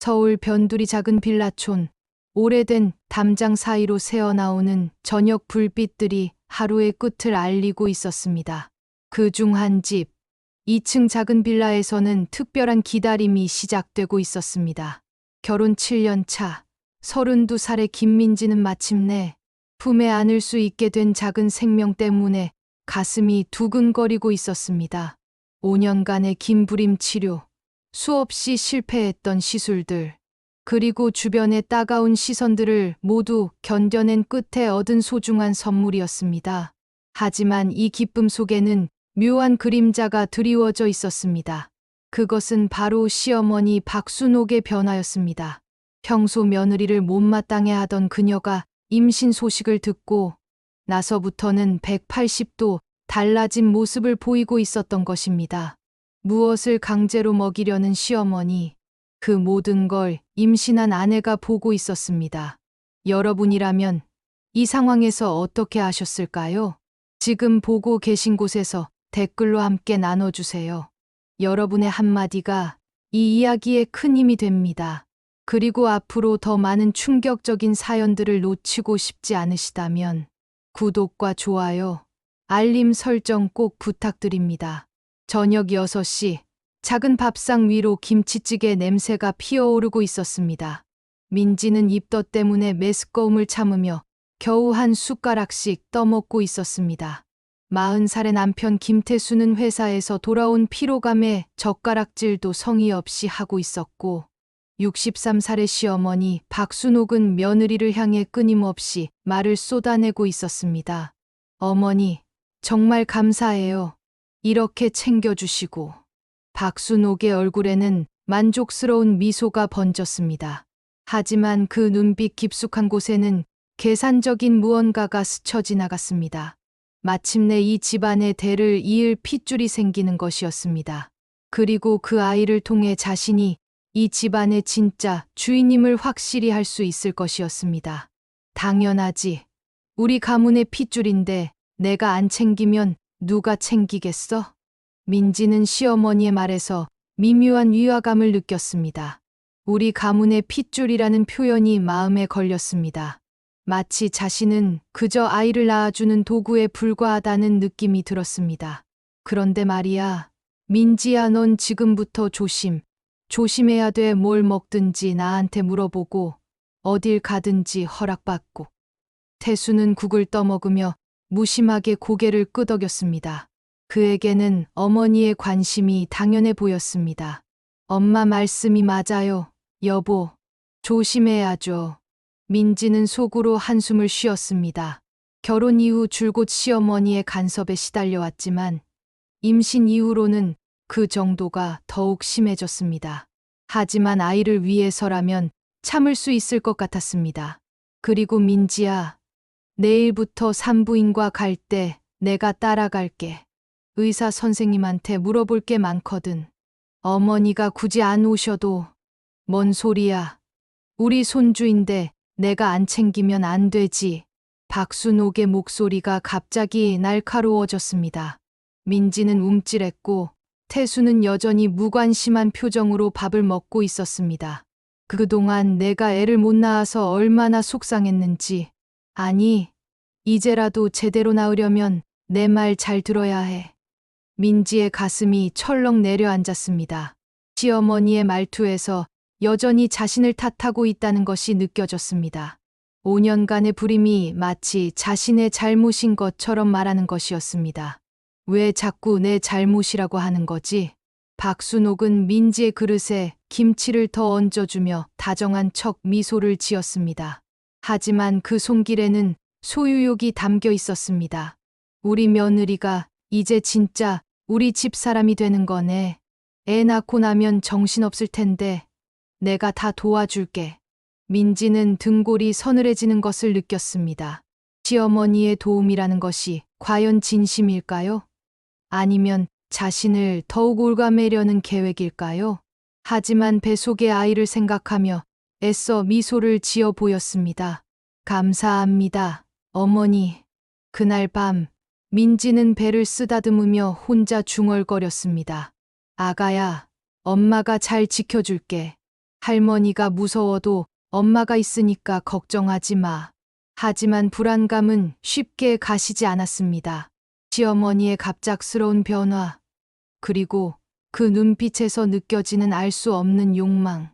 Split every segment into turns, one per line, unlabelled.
서울 변두리 작은 빌라촌. 오래된 담장 사이로 새어나오는 저녁 불빛들이 하루의 끝을 알리고 있었습니다. 그 중 한 집, 2층 작은 빌라에서는 특별한 기다림이 시작되고 있었습니다. 결혼 7년 차, 32살의 김민지는 마침내 품에 안을 수 있게 된 작은 생명 때문에 가슴이 두근거리고 있었습니다. 5년간의 긴부림 치료, 수없이 실패했던 시술들, 그리고 주변의 따가운 시선들을 모두 견뎌낸 끝에 얻은 소중한 선물이었습니다. 하지만 이 기쁨 속에는 묘한 그림자가 드리워져 있었습니다. 그것은 바로 시어머니 박순옥의 변화였습니다. 평소 며느리를 못마땅해 하던 그녀가 임신 소식을 듣고 나서부터는 180도 달라진 모습을 보이고 있었던 것입니다. 무엇을 강제로 먹이려는 시어머니, 그 모든 걸 임신한 아내가 보고 있었습니다. 여러분이라면 이 상황에서 어떻게 하셨을까요? 지금 보고 계신 곳에서 댓글로 함께 나눠주세요. 여러분의 한마디가 이 이야기에 큰 힘이 됩니다. 그리고 앞으로 더 많은 충격적인 사연들을 놓치고 싶지 않으시다면 구독과 좋아요, 알림 설정 꼭 부탁드립니다. 저녁 6시, 작은 밥상 위로 김치찌개 냄새가 피어오르고 있었습니다. 민지는 입덧 때문에 메스꺼움을 참으며 겨우 한 숟가락씩 떠먹고 있었습니다. 40살의 남편 김태수는 회사에서 돌아온 피로감에 젓가락질도 성의 없이 하고 있었고, 63살의 시어머니 박순옥은 며느리를 향해 끊임없이 말을 쏟아내고 있었습니다. 어머니, 정말 감사해요. 이렇게 챙겨주시고. 박순옥의 얼굴에는 만족스러운 미소가 번졌습니다. 하지만 그 눈빛 깊숙한 곳에는 계산적인 무언가가 스쳐 지나갔습니다. 마침내 이 집안의 대를 이을 핏줄이 생기는 것이었습니다. 그리고 그 아이를 통해 자신이 이 집안의 진짜 주인임을 확실히 할 수 있을 것이었습니다. 당연하지. 우리 가문의 핏줄인데 내가 안 챙기면 누가 챙기겠어? 민지는 시어머니의 말에서 미묘한 위화감을 느꼈습니다. 우리 가문의 핏줄이라는 표현이 마음에 걸렸습니다. 마치 자신은 그저 아이를 낳아주는 도구에 불과하다는 느낌이 들었습니다. 그런데 말이야, 민지야, 넌 지금부터 조심해야 돼. 뭘 먹든지 나한테 물어보고 어딜 가든지 허락받고. 태수는 국을 떠먹으며 무심하게 고개를 끄덕였습니다. 그에게는 어머니의 관심이 당연해 보였습니다. 엄마 말씀이 맞아요, 여보. 조심해야죠. 민지는 속으로 한숨을 쉬었습니다. 결혼 이후 줄곧 시어머니의 간섭에 시달려왔지만 임신 이후로는 그 정도가 더욱 심해졌습니다. 하지만 아이를 위해서라면 참을 수 있을 것 같았습니다. 그리고 민지야, 내일부터 산부인과 갈 때 내가 따라갈게. 의사 선생님한테 물어볼 게 많거든. 어머니가 굳이 안 오셔도. 뭔 소리야. 우리 손주인데 내가 안 챙기면 안 되지. 박순옥의 목소리가 갑자기 날카로워졌습니다. 민지는 움찔했고 태수는 여전히 무관심한 표정으로 밥을 먹고 있었습니다. 그동안 내가 애를 못 낳아서 얼마나 속상했는지. 아니, 이제라도 제대로 낳으려면 내 말 잘 들어야 해. 민지의 가슴이 철렁 내려앉았습니다. 시어머니의 말투에서 여전히 자신을 탓하고 있다는 것이 느껴졌습니다. 5년간의 불임이 마치 자신의 잘못인 것처럼 말하는 것이었습니다. 왜 자꾸 내 잘못이라고 하는 거지? 박순옥은 민지의 그릇에 김치를 더 얹어주며 다정한 척 미소를 지었습니다. 하지만 그 손길에는 소유욕이 담겨 있었습니다. 우리 며느리가 이제 진짜 우리 집 사람이 되는 거네. 애 낳고 나면 정신없을 텐데 내가 다 도와줄게. 민지는 등골이 서늘해지는 것을 느꼈습니다. 시어머니의 도움이라는 것이 과연 진심일까요? 아니면 자신을 더욱 올가매려는 계획일까요? 하지만 뱃속의 아이를 생각하며 애써 미소를 지어 보였습니다. 감사합니다, 어머니. 그날 밤, 민지는 배를 쓰다듬으며 혼자 중얼거렸습니다. 아가야, 엄마가 잘 지켜줄게. 할머니가 무서워도 엄마가 있으니까 걱정하지 마. 하지만 불안감은 쉽게 가시지 않았습니다. 시어머니의 갑작스러운 변화, 그리고 그 눈빛에서 느껴지는 알 수 없는 욕망.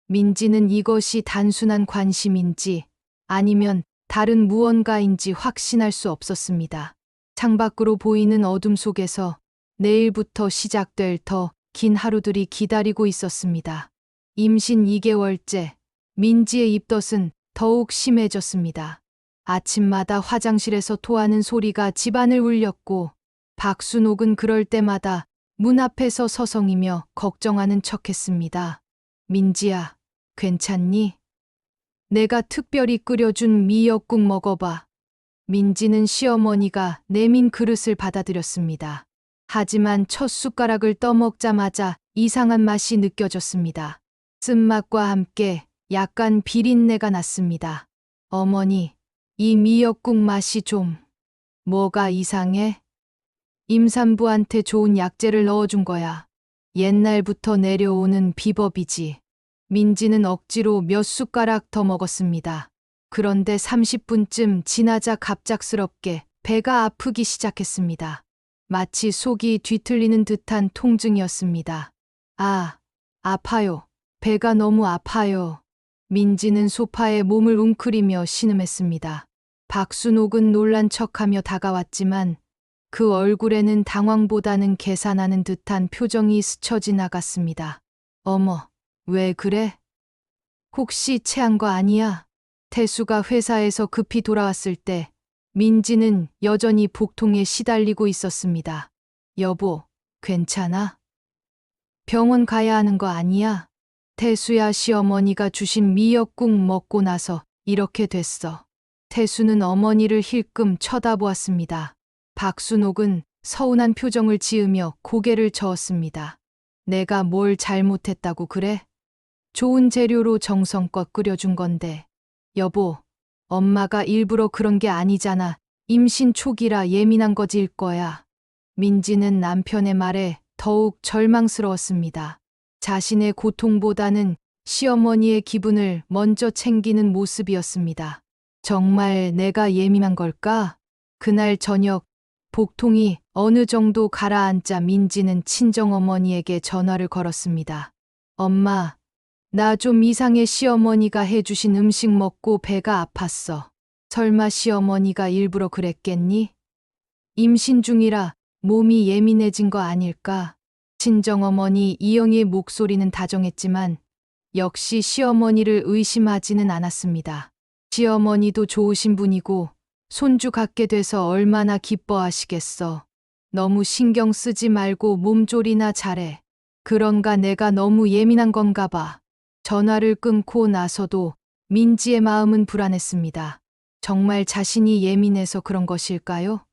민지는 이것이 단순한 관심인지 아니면 다른 무언가인지 확신할 수 없었습니다. 창밖으로 보이는 어둠 속에서 내일부터 시작될 더 긴 하루들이 기다리고 있었습니다. 임신 2개월째, 민지의 입덧은 더욱 심해졌습니다. 아침마다 화장실에서 토하는 소리가 집안을 울렸고, 박순옥은 그럴 때마다 문 앞에서 서성이며 걱정하는 척했습니다. 민지야, 괜찮니? 내가 특별히 끓여준 미역국 먹어봐. 민지는 시어머니가 내민 그릇을 받아들였습니다. 하지만 첫 숟가락을 떠먹자마자 이상한 맛이 느껴졌습니다. 쓴맛과 함께 약간 비린내가 났습니다. 어머니, 이 미역국 맛이 좀... 뭐가 이상해? 임산부한테 좋은 약재를 넣어준 거야. 옛날부터 내려오는 비법이지. 민지는 억지로 몇 숟가락 더 먹었습니다. 그런데 30분쯤 지나자 갑작스럽게 배가 아프기 시작했습니다. 마치 속이 뒤틀리는 듯한 통증이었습니다. 아, 아파요. 배가 너무 아파요. 민지는 소파에 몸을 웅크리며 신음했습니다. 박순옥은 놀란 척하며 다가왔지만 그 얼굴에는 당황보다는 계산하는 듯한 표정이 스쳐 지나갔습니다. 어머, 왜 그래? 혹시 체한 거 아니야? 태수가 회사에서 급히 돌아왔을 때 민지는 여전히 복통에 시달리고 있었습니다. 여보, 괜찮아? 병원 가야 하는 거 아니야? 태수야, 시어머니가 주신 미역국 먹고 나서 이렇게 됐어. 태수는 어머니를 힐끔 쳐다보았습니다. 박순옥은 서운한 표정을 지으며 고개를 저었습니다. 내가 뭘 잘못했다고 그래? 좋은 재료로 정성껏 끓여준 건데. 여보, 엄마가 일부러 그런 게 아니잖아. 임신 초기라 예민한 거질 거야. 민지는 남편의 말에 더욱 절망스러웠습니다. 자신의 고통보다는 시어머니의 기분을 먼저 챙기는 모습이었습니다. 정말 내가 예민한 걸까? 그날 저녁, 복통이 어느 정도 가라앉자 민지는 친정어머니에게 전화를 걸었습니다. 엄마, 나 좀 이상해. 시어머니가 해주신 음식 먹고 배가 아팠어. 설마 시어머니가 일부러 그랬겠니? 임신 중이라 몸이 예민해진 거 아닐까? 친정어머니 이영희의 목소리는 다정했지만 역시 시어머니를 의심하지는 않았습니다. 시어머니도 좋으신 분이고 손주 갖게 돼서 얼마나 기뻐하시겠어. 너무 신경 쓰지 말고 몸조리나 잘해. 그런가 내가 너무 예민한 건가 봐. 전화를 끊고 나서도 민지의 마음은 불안했습니다. 정말 자신이 예민해서 그런 것일까요?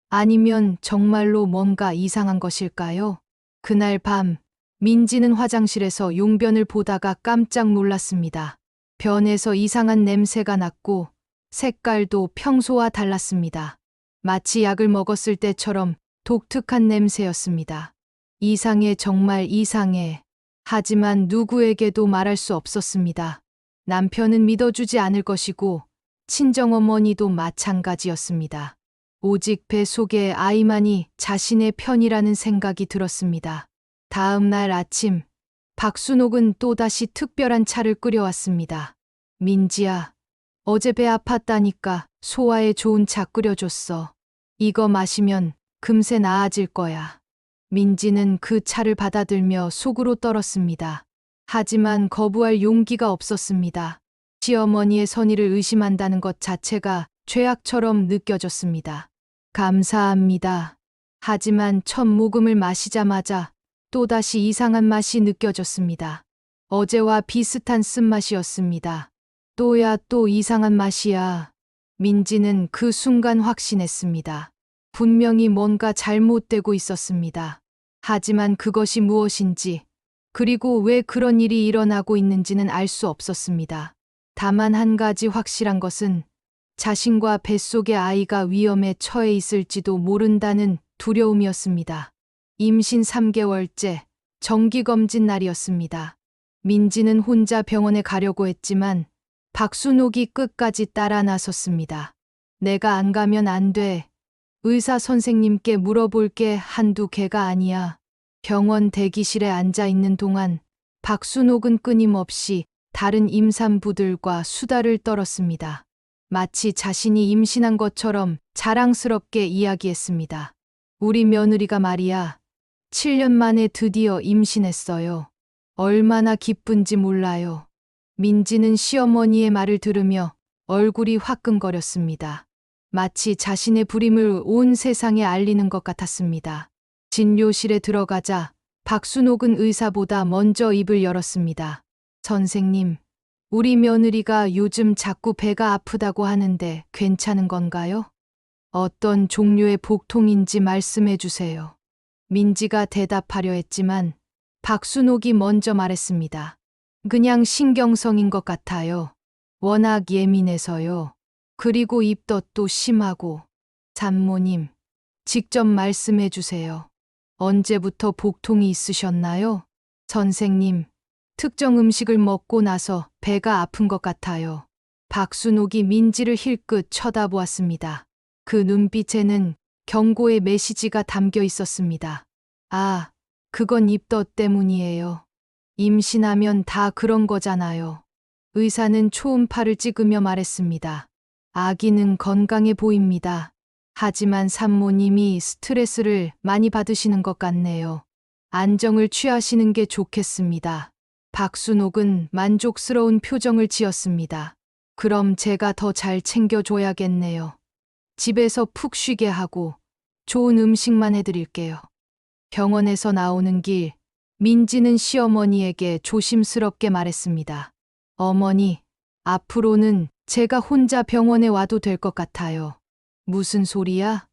아니면 정말로 뭔가 이상한 것일까요? 그날 밤, 민지는 화장실에서 용변을 보다가 깜짝 놀랐습니다. 변에서 이상한 냄새가 났고 색깔도 평소와 달랐습니다. 마치 약을 먹었을 때처럼 독특한 냄새였습니다. 이상해, 정말 이상해. 하지만 누구에게도 말할 수 없었습니다. 남편은 믿어주지 않을 것이고 친정어머니도 마찬가지였습니다. 오직 배 속에 아이만이 자신의 편이라는 생각이 들었습니다. 다음 날 아침, 박순옥은 또다시 특별한 차를 끓여왔습니다. 민지야, 어제 배 아팠다니까 소화에 좋은 차 끓여줬어. 이거 마시면 금세 나아질 거야. 민지는 그 차를 받아들며 속으로 떨었습니다. 하지만 거부할 용기가 없었습니다. 시어머니의 선의를 의심한다는 것 자체가 죄악처럼 느껴졌습니다. 감사합니다. 하지만 첫 모금을 마시자마자 또다시 이상한 맛이 느껴졌습니다. 어제와 비슷한 쓴맛이었습니다. 또야 또 이상한 맛이야. 민지는 그 순간 확신했습니다. 분명히 뭔가 잘못되고 있었습니다. 하지만 그것이 무엇인지, 그리고 왜 그런 일이 일어나고 있는지는 알 수 없었습니다. 다만 한 가지 확실한 것은 자신과 뱃속의 아이가 위험에 처해 있을지도 모른다는 두려움이었습니다. 임신 3개월째 정기검진 날이었습니다. 민지는 혼자 병원에 가려고 했지만 박순옥이 끝까지 따라 나섰습니다. 내가 안 가면 안 돼. 의사 선생님께 물어볼 게 한두 개가 아니야. 병원 대기실에 앉아 있는 동안 박순옥은 끊임없이 다른 임산부들과 수다를 떨었습니다. 마치 자신이 임신한 것처럼 자랑스럽게 이야기했습니다. 우리 며느리가 말이야. 7년 만에 드디어 임신했어요. 얼마나 기쁜지 몰라요. 민지는 시어머니의 말을 들으며 얼굴이 화끈거렸습니다. 마치 자신의 불임을 온 세상에 알리는 것 같았습니다. 진료실에 들어가자 박순옥은 의사보다 먼저 입을 열었습니다. 선생님, 우리 며느리가 요즘 자꾸 배가 아프다고 하는데 괜찮은 건가요? 어떤 종류의 복통인지 말씀해 주세요. 민지가 대답하려 했지만 박순옥이 먼저 말했습니다. 그냥 신경성인 것 같아요. 워낙 예민해서요. 그리고 입덧도 심하고. 산모님, 직접 말씀해 주세요. 언제부터 복통이 있으셨나요? 선생님, 특정 음식을 먹고 나서 배가 아픈 것 같아요. 박순옥이 민지를 힐끗 쳐다보았습니다. 그 눈빛에는 경고의 메시지가 담겨 있었습니다. 아, 그건 입덧 때문이에요. 임신하면 다 그런 거잖아요. 의사는 초음파를 찍으며 말했습니다. 아기는 건강해 보입니다. 하지만 산모님이 스트레스를 많이 받으시는 것 같네요. 안정을 취하시는 게 좋겠습니다. 박순옥은 만족스러운 표정을 지었습니다. 그럼 제가 더 잘 챙겨줘야겠네요. 집에서 푹 쉬게 하고 좋은 음식만 해드릴게요. 병원에서 나오는 길, 민지는 시어머니에게 조심스럽게 말했습니다. 어머니, 앞으로는 제가 혼자 병원에 와도 될 것 같아요. 무슨 소리야?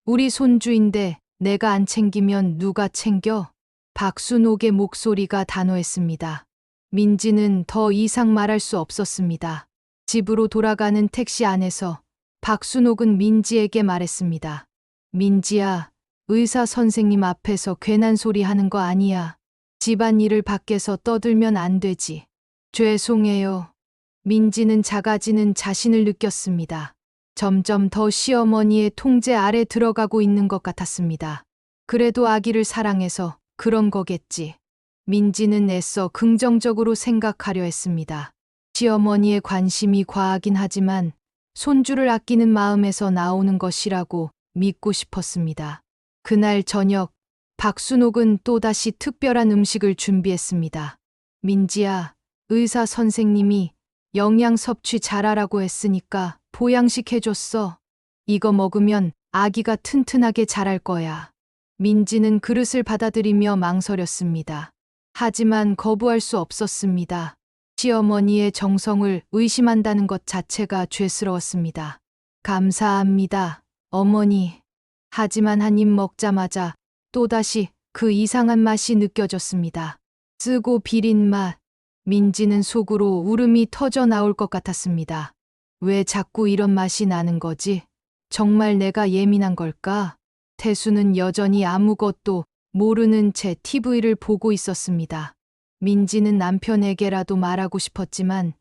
우리 손주인데 내가 안 챙기면 누가 챙겨? 박순옥의 목소리가 단호했습니다. 민지는 더 이상 말할 수 없었습니다. 집으로 돌아가는 택시 안에서 박순옥은 민지에게 말했습니다. 민지야, 의사 선생님 앞에서 괜한 소리 하는 거 아니야. 집안일을 밖에서 떠들면 안 되지. 죄송해요. 민지는 작아지는 자신을 느꼈습니다. 점점 더 시어머니의 통제 아래 들어가고 있는 것 같았습니다. 그래도 아기를 사랑해서 그런 거겠지. 민지는 애써 긍정적으로 생각하려 했습니다. 시어머니의 관심이 과하긴 하지만 손주를 아끼는 마음에서 나오는 것이라고 믿고 싶었습니다. 그날 저녁, 박순옥은 또다시 특별한 음식을 준비했습니다. 민지야, 의사 선생님이 영양 섭취 잘하라고 했으니까 보양식 해줬어. 이거 먹으면 아기가 튼튼하게 자랄 거야. 민지는 그릇을 받아들이며 망설였습니다. 하지만 거부할 수 없었습니다. 시어머니의 정성을 의심한다는 것 자체가 죄스러웠습니다. 감사합니다, 어머니. 하지만 한 입 먹자마자 또다시 그 이상한 맛이 느껴졌습니다. 쓰고 비린 맛. 민지는 속으로 울음이 터져 나올 것 같았습니다. 왜 자꾸 이런 맛이 나는 거지? 정말 내가 예민한 걸까? 태수는 여전히 아무것도 모르는 채 TV를 보고 있었습니다. 민지는 남편에게라도 말하고 싶었지만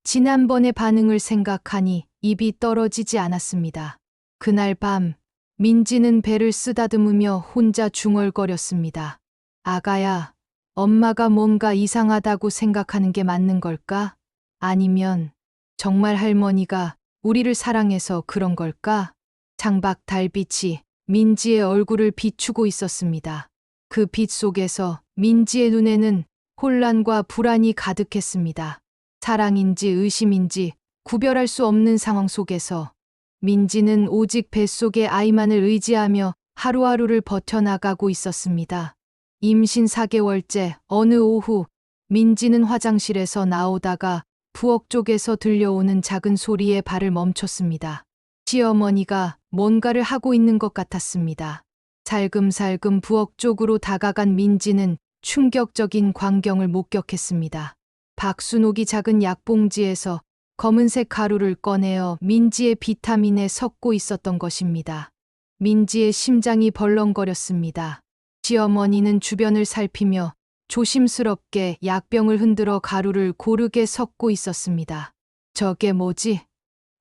지난번의 반응을 생각하니 입이 떨어지지 않았습니다. 그날 밤 민지는 배를 쓰다듬으며 혼자 중얼거렸습니다. 아가야, 엄마가 뭔가 이상하다고 생각하는 게 맞는 걸까? 아니면 정말 할머니가 우리를 사랑해서 그런 걸까? 창밖 달빛이 민지의 얼굴을 비추고 있었습니다. 그 빛 속에서 민지의 눈에는 혼란과 불안이 가득했습니다. 사랑인지 의심인지 구별할 수 없는 상황 속에서 민지는 오직 뱃속의 아이만을 의지하며 하루하루를 버텨나가고 있었습니다. 임신 4개월째 어느 오후 민지는 화장실에서 나오다가 부엌 쪽에서 들려오는 작은 소리에 발을 멈췄습니다. 시어머니가 뭔가를 하고 있는 것 같았습니다. 살금살금 부엌 쪽으로 다가간 민지는 충격적인 광경을 목격했습니다. 박순옥이 작은 약봉지에서 검은색 가루를 꺼내어 민지의 비타민에 섞고 있었던 것입니다. 민지의 심장이 벌렁거렸습니다. 시어머니는 주변을 살피며 조심스럽게 약병을 흔들어 가루를 고르게 섞고 있었습니다. 저게 뭐지?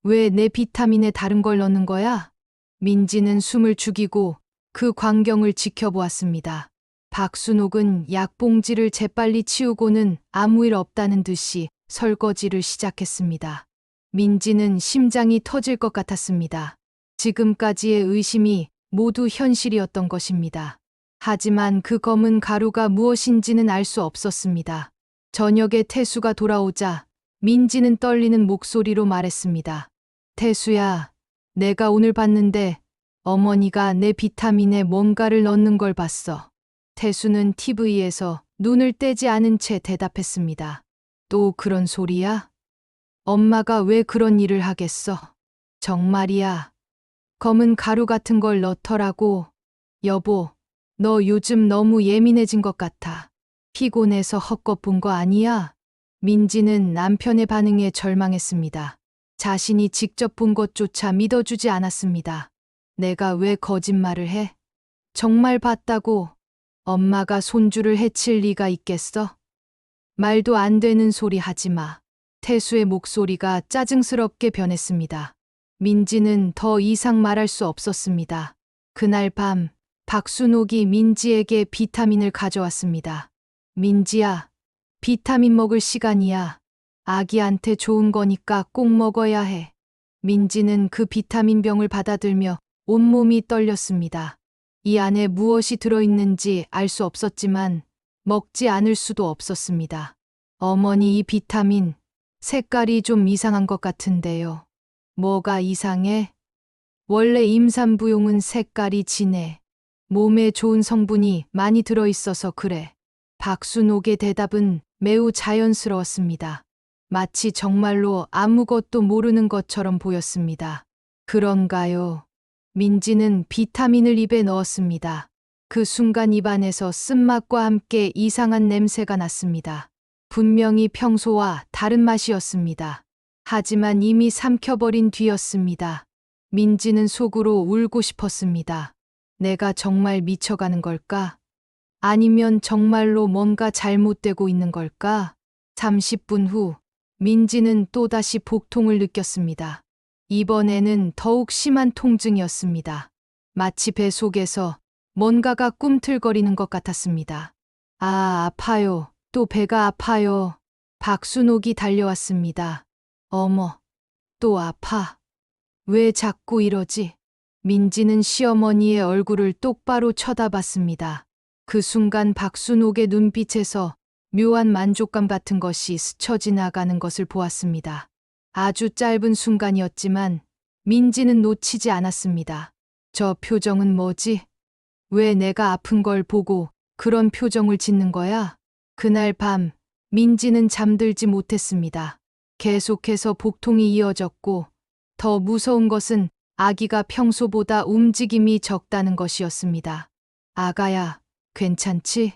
왜 내 비타민에 다른 걸 넣는 거야? 민지는 숨을 죽이고 그 광경을 지켜보았습니다. 박순옥은 약봉지를 재빨리 치우고는 아무 일 없다는 듯이 설거지를 시작했습니다. 민지는 심장이 터질 것 같았습니다. 지금까지의 의심이 모두 현실이었던 것입니다. 하지만 그 검은 가루가 무엇인지는 알 수 없었습니다. 저녁에 태수가 돌아오자 민지는 떨리는 목소리로 말했습니다. 태수야, 내가 오늘 봤는데 어머니가 내 비타민에 뭔가를 넣는 걸 봤어. 태수는 TV에서 눈을 떼지 않은 채 대답했습니다. 또 그런 소리야? 엄마가 왜 그런 일을 하겠어? 정말이야. 검은 가루 같은 걸 넣더라고. 여보, 너 요즘 너무 예민해진 것 같아. 피곤해서 헛것 본 거 아니야? 민지는 남편의 반응에 절망했습니다. 자신이 직접 본 것조차 믿어주지 않았습니다. 내가 왜 거짓말을 해? 정말 봤다고 엄마가 손주를 해칠 리가 있겠어? 말도 안 되는 소리 하지 마. 태수의 목소리가 짜증스럽게 변했습니다. 민지는 더 이상 말할 수 없었습니다. 그날 밤 박순옥이 민지에게 비타민을 가져왔습니다. 민지야, 비타민 먹을 시간이야. 아기한테 좋은 거니까 꼭 먹어야 해. 민지는 그 비타민 병을 받아들며 온몸이 떨렸습니다. 이 안에 무엇이 들어있는지 알 수 없었지만 먹지 않을 수도 없었습니다. 어머니, 이 비타민 색깔이 좀 이상한 것 같은데요. 뭐가 이상해? 원래 임산부용은 색깔이 진해. 몸에 좋은 성분이 많이 들어있어서 그래. 박순옥의 대답은 매우 자연스러웠습니다. 마치 정말로 아무것도 모르는 것처럼 보였습니다. 그런가요? 민지는 비타민을 입에 넣었습니다. 그 순간 입안에서 쓴맛과 함께 이상한 냄새가 났습니다. 분명히 평소와 다른 맛이었습니다. 하지만 이미 삼켜버린 뒤였습니다. 민지는 속으로 울고 싶었습니다. 내가 정말 미쳐가는 걸까? 아니면 정말로 뭔가 잘못되고 있는 걸까? 30분 후, 민지는 또다시 복통을 느꼈습니다. 이번에는 더욱 심한 통증이었습니다. 마치 배 속에서 뭔가가 꿈틀거리는 것 같았습니다. 아, 아파요. 또 배가 아파요. 박순옥이 달려왔습니다. 어머, 또 아파. 왜 자꾸 이러지? 민지는 시어머니의 얼굴을 똑바로 쳐다봤습니다. 그 순간 박순옥의 눈빛에서 묘한 만족감 같은 것이 스쳐 지나가는 것을 보았습니다. 아주 짧은 순간이었지만 민지는 놓치지 않았습니다. 저 표정은 뭐지? 왜 내가 아픈 걸 보고 그런 표정을 짓는 거야? 그날 밤 민지는 잠들지 못했습니다. 계속해서 복통이 이어졌고 더 무서운 것은 아기가 평소보다 움직임이 적다는 것이었습니다. 아가야, 괜찮지?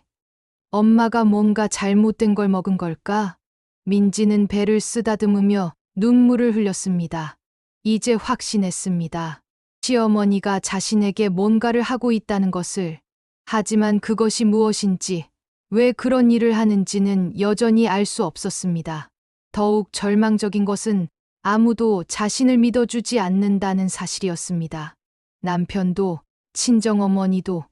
엄마가 뭔가 잘못된 걸 먹은 걸까? 민지는 배를 쓰다듬으며 눈물을 흘렸습니다. 이제 확신했습니다. 시어머니가 자신에게 뭔가를 하고 있다는 것을. 하지만 그것이 무엇인지, 왜 그런 일을 하는지는 여전히 알 수 없었습니다. 더욱 절망적인 것은 아무도 자신을 믿어주지 않는다는 사실이었습니다. 남편도, 친정어머니도,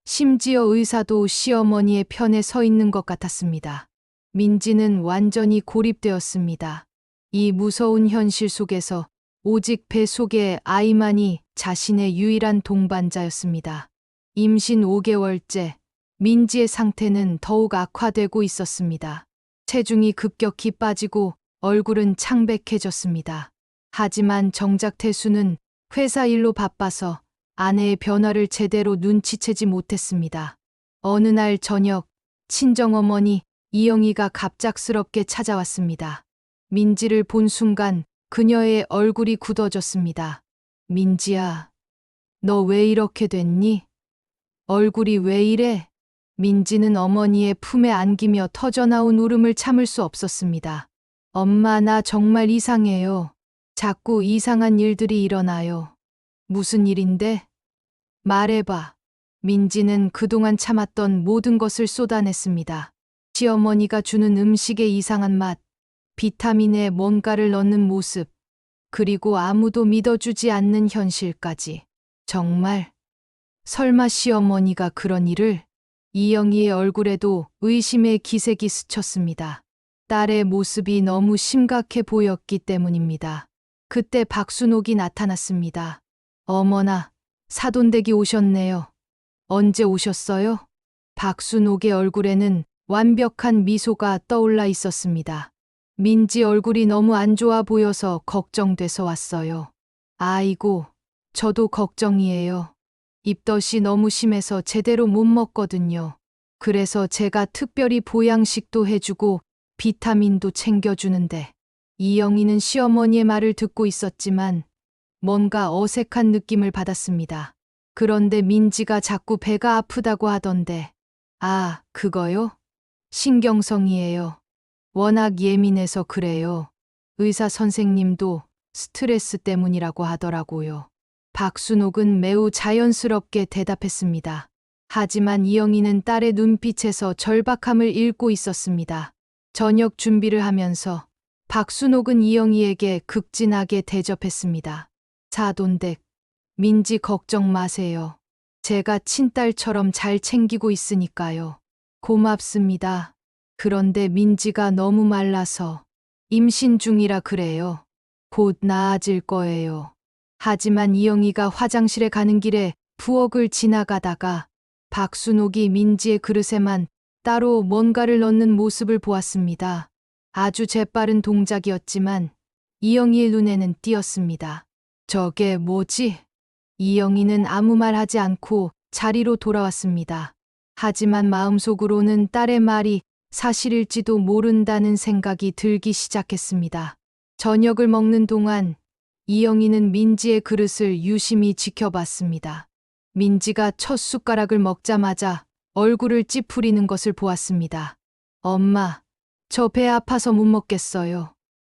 심지어 의사도 시어머니의 편에 서 있는 것 같았습니다. 민지는 완전히 고립되었습니다. 이 무서운 현실 속에서 오직 배 속의 아이만이 자신의 유일한 동반자였습니다. 임신 5개월째, 민지의 상태는 더욱 악화되고 있었습니다. 체중이 급격히 빠지고 얼굴은 창백해졌습니다. 하지만 정작 태수는 회사 일로 바빠서 아내의 변화를 제대로 눈치채지 못했습니다. 어느 날 저녁, 친정어머니 이영희가 갑작스럽게 찾아왔습니다. 민지를 본 순간 그녀의 얼굴이 굳어졌습니다. 민지야, 너 왜 이렇게 됐니? 얼굴이 왜 이래? 민지는 어머니의 품에 안기며 터져나온 울음을 참을 수 없었습니다. 엄마, 나 정말 이상해요. 자꾸 이상한 일들이 일어나요. 무슨 일인데? 말해봐. 민지는 그동안 참았던 모든 것을 쏟아냈습니다. 시어머니가 주는 음식의 이상한 맛, 비타민에 뭔가를 넣는 모습, 그리고 아무도 믿어주지 않는 현실까지. 정말 설마 시어머니가 그런 일을? 이영희의 얼굴에도 의심의 기색이 스쳤습니다. 딸의 모습이 너무 심각해 보였기 때문입니다. 그때 박순옥이 나타났습니다. 어머나, 사돈댁이 오셨네요. 언제 오셨어요? 박순옥의 얼굴에는 완벽한 미소가 떠올라 있었습니다. 민지 얼굴이 너무 안 좋아 보여서 걱정돼서 왔어요. 아이고, 저도 걱정이에요. 입덧이 너무 심해서 제대로 못 먹거든요. 그래서 제가 특별히 보양식도 해주고 비타민도 챙겨주는데. 이영희는 시어머니의 말을 듣고 있었지만 뭔가 어색한 느낌을 받았습니다. 그런데 민지가 자꾸 배가 아프다고 하던데. 아, 그거요? 신경성이에요. 워낙 예민해서 그래요. 의사 선생님도 스트레스 때문이라고 하더라고요. 박순옥은 매우 자연스럽게 대답했습니다. 하지만 이영희는 딸의 눈빛에서 절박함을 읽고 있었습니다. 저녁 준비를 하면서 박순옥은 이영희에게 극진하게 대접했습니다. 사돈댁, 민지 걱정 마세요. 제가 친딸처럼 잘 챙기고 있으니까요. 고맙습니다. 그런데 민지가 너무 말라서 임신 중이라 그래요. 곧 나아질 거예요. 하지만 이영희가 화장실에 가는 길에 부엌을 지나가다가 박순옥이 민지의 그릇에만 따로 뭔가를 넣는 모습을 보았습니다. 아주 재빠른 동작이었지만 이영희의 눈에는 띄었습니다. 저게 뭐지? 이영희는 아무 말 하지 않고 자리로 돌아왔습니다. 하지만 마음속으로는 딸의 말이 사실일지도 모른다는 생각이 들기 시작했습니다. 저녁을 먹는 동안 이영희는 민지의 그릇을 유심히 지켜봤습니다. 민지가 첫 숟가락을 먹자마자 얼굴을 찌푸리는 것을 보았습니다. 엄마, 저 배 아파서 못 먹겠어요.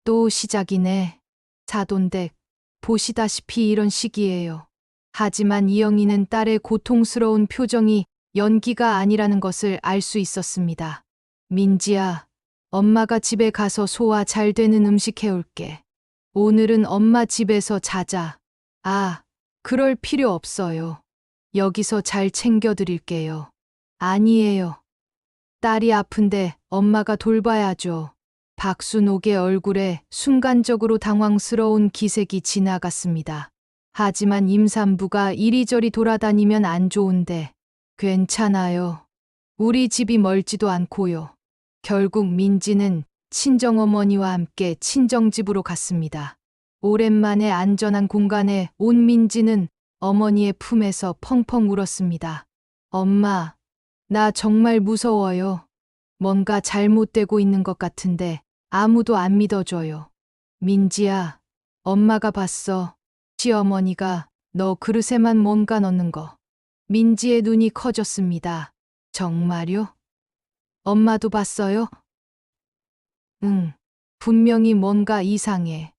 또 시작이네. 사돈댁, 보시다시피 이런 식이에요. 하지만 이영희는 딸의 고통스러운 표정이 연기가 아니라는 것을 알 수 있었습니다. 민지야, 엄마가 집에 가서 소화 잘 되는 음식 해올게. 오늘은 엄마 집에서 자자. 아, 그럴 필요 없어요. 여기서 잘 챙겨드릴게요. 아니에요. 딸이 아픈데 엄마가 돌봐야죠. 박순옥의 얼굴에 순간적으로 당황스러운 기색이 지나갔습니다. 하지만 임산부가 이리저리 돌아다니면 안 좋은데. 괜찮아요. 우리 집이 멀지도 않고요. 결국 민지는 친정어머니와 함께 친정집으로 갔습니다. 오랜만에 안전한 공간에 온 민지는 어머니의 품에서 펑펑 울었습니다. 엄마, 나 정말 무서워요. 뭔가 잘못되고 있는 것 같은데 아무도 안 믿어줘요. 민지야, 엄마가 봤어. 시어머니가 너 그릇에만 뭔가 넣는 거. 민지의 눈이 커졌습니다. 정말요? 엄마도 봤어요? 응, 분명히 뭔가 이상해.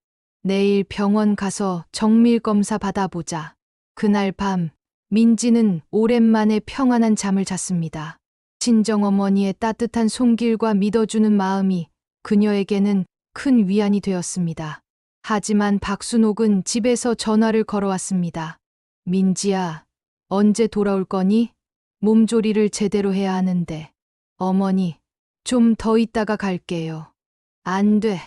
내일 병원 가서 정밀 검사 받아보자. 그날 밤, 민지는 오랜만에 평안한 잠을 잤습니다. 친정어머니의 따뜻한 손길과 믿어주는 마음이 그녀에게는 큰 위안이 되었습니다. 하지만 박순옥은 집에서 전화를 걸어왔습니다. 민지야, 언제 돌아올 거니? 몸조리를 제대로 해야 하는데. 어머니, 좀 더 있다가 갈게요. 안 돼.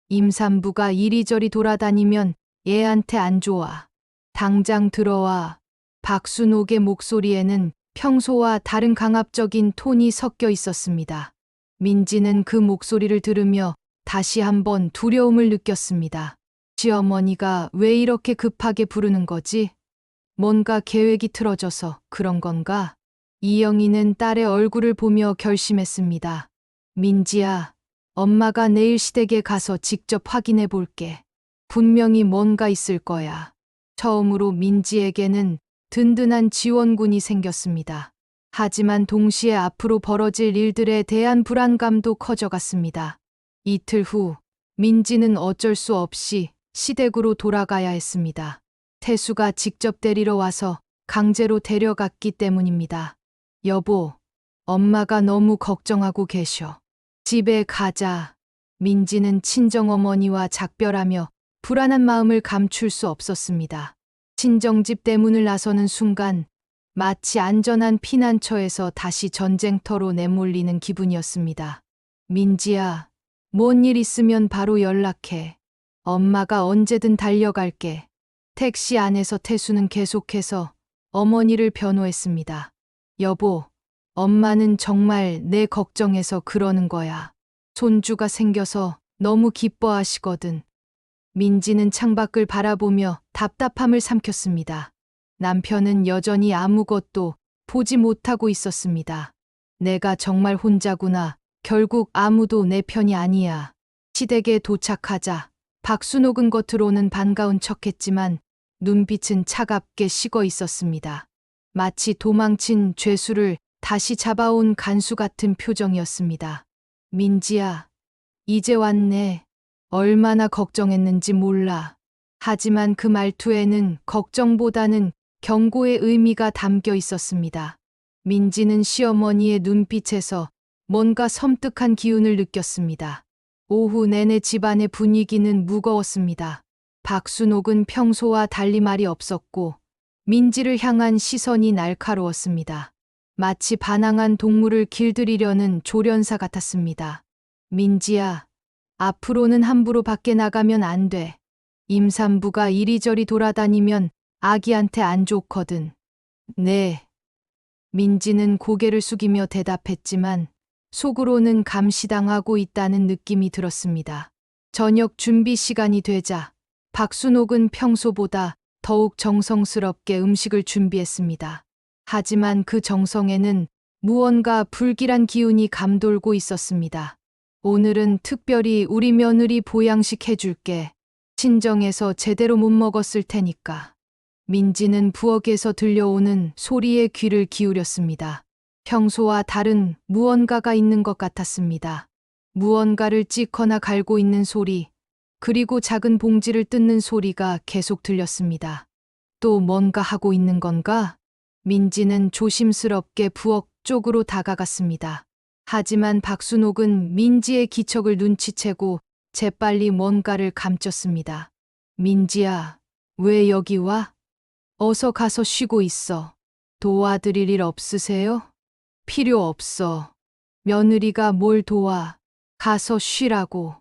임산부가 이리저리 돌아다니면 애한테 안 좋아. 당장 들어와. 박순옥의 목소리에는 평소와 다른 강압적인 톤이 섞여 있었습니다. 민지는 그 목소리를 들으며 다시 한번 두려움을 느꼈습니다. 시어머니가 왜 이렇게 급하게 부르는 거지? 뭔가 계획이 틀어져서 그런 건가? 이영희는 딸의 얼굴을 보며 결심했습니다. 민지야, 엄마가 내일 시댁에 가서 직접 확인해 볼게. 분명히 뭔가 있을 거야. 처음으로 민지에게는 든든한 지원군이 생겼습니다. 하지만 동시에 앞으로 벌어질 일들에 대한 불안감도 커져갔습니다. 이틀 후, 민지는 어쩔 수 없이 시댁으로 돌아가야 했습니다. 태수가 직접 데리러 와서 강제로 데려갔기 때문입니다. 여보, 엄마가 너무 걱정하고 계셔. 집에 가자. 민지는 친정어머니와 작별하며 불안한 마음을 감출 수 없었습니다. 친정집 대문을 나서는 순간 마치 안전한 피난처에서 다시 전쟁터로 내몰리는 기분이었습니다. 민지야, 뭔 일 있으면 바로 연락해. 엄마가 언제든 달려갈게. 택시 안에서 태수는 계속해서 어머니를 변호했습니다. 여보, 엄마는 정말 내 걱정해서 그러는 거야. 손주가 생겨서 너무 기뻐하시거든. 민지는 창밖을 바라보며 답답함을 삼켰습니다. 남편은 여전히 아무것도 보지 못하고 있었습니다. 내가 정말 혼자구나. 결국 아무도 내 편이 아니야. 시댁에 도착하자 박순옥은 겉으로는 반가운 척했지만 눈빛은 차갑게 식어 있었습니다. 마치 도망친 죄수를 다시 잡아온 간수 같은 표정이었습니다. 민지야, 이제 왔네. 얼마나 걱정했는지 몰라. 하지만 그 말투에는 걱정보다는 경고의 의미가 담겨 있었습니다. 민지는 시어머니의 눈빛에서 뭔가 섬뜩한 기운을 느꼈습니다. 오후 내내 집안의 분위기는 무거웠습니다. 박순옥은 평소와 달리 말이 없었고 민지를 향한 시선이 날카로웠습니다. 마치 반항한 동물을 길들이려는 조련사 같았습니다. 민지야, 앞으로는 함부로 밖에 나가면 안 돼. 임산부가 이리저리 돌아다니면 아기한테 안 좋거든. 네. 민지는 고개를 숙이며 대답했지만 속으로는 감시당하고 있다는 느낌이 들었습니다. 저녁 준비 시간이 되자 박순옥은 평소보다 더욱 정성스럽게 음식을 준비했습니다. 하지만 그 정성에는 무언가 불길한 기운이 감돌고 있었습니다. 오늘은 특별히 우리 며느리 보양식 해줄게. 친정에서 제대로 못 먹었을 테니까. 민지는 부엌에서 들려오는 소리에 귀를 기울였습니다. 평소와 다른 무언가가 있는 것 같았습니다. 무언가를 찢거나 갈고 있는 소리, 그리고 작은 봉지를 뜯는 소리가 계속 들렸습니다. 또 뭔가 하고 있는 건가? 민지는 조심스럽게 부엌 쪽으로 다가갔습니다. 하지만 박순옥은 민지의 기척을 눈치채고 재빨리 뭔가를 감췄습니다. 민지야, 왜 여기 와? 어서 가서 쉬고 있어. 도와드릴 일 없으세요? 필요 없어. 며느리가 뭘 도와. 가서 쉬라고.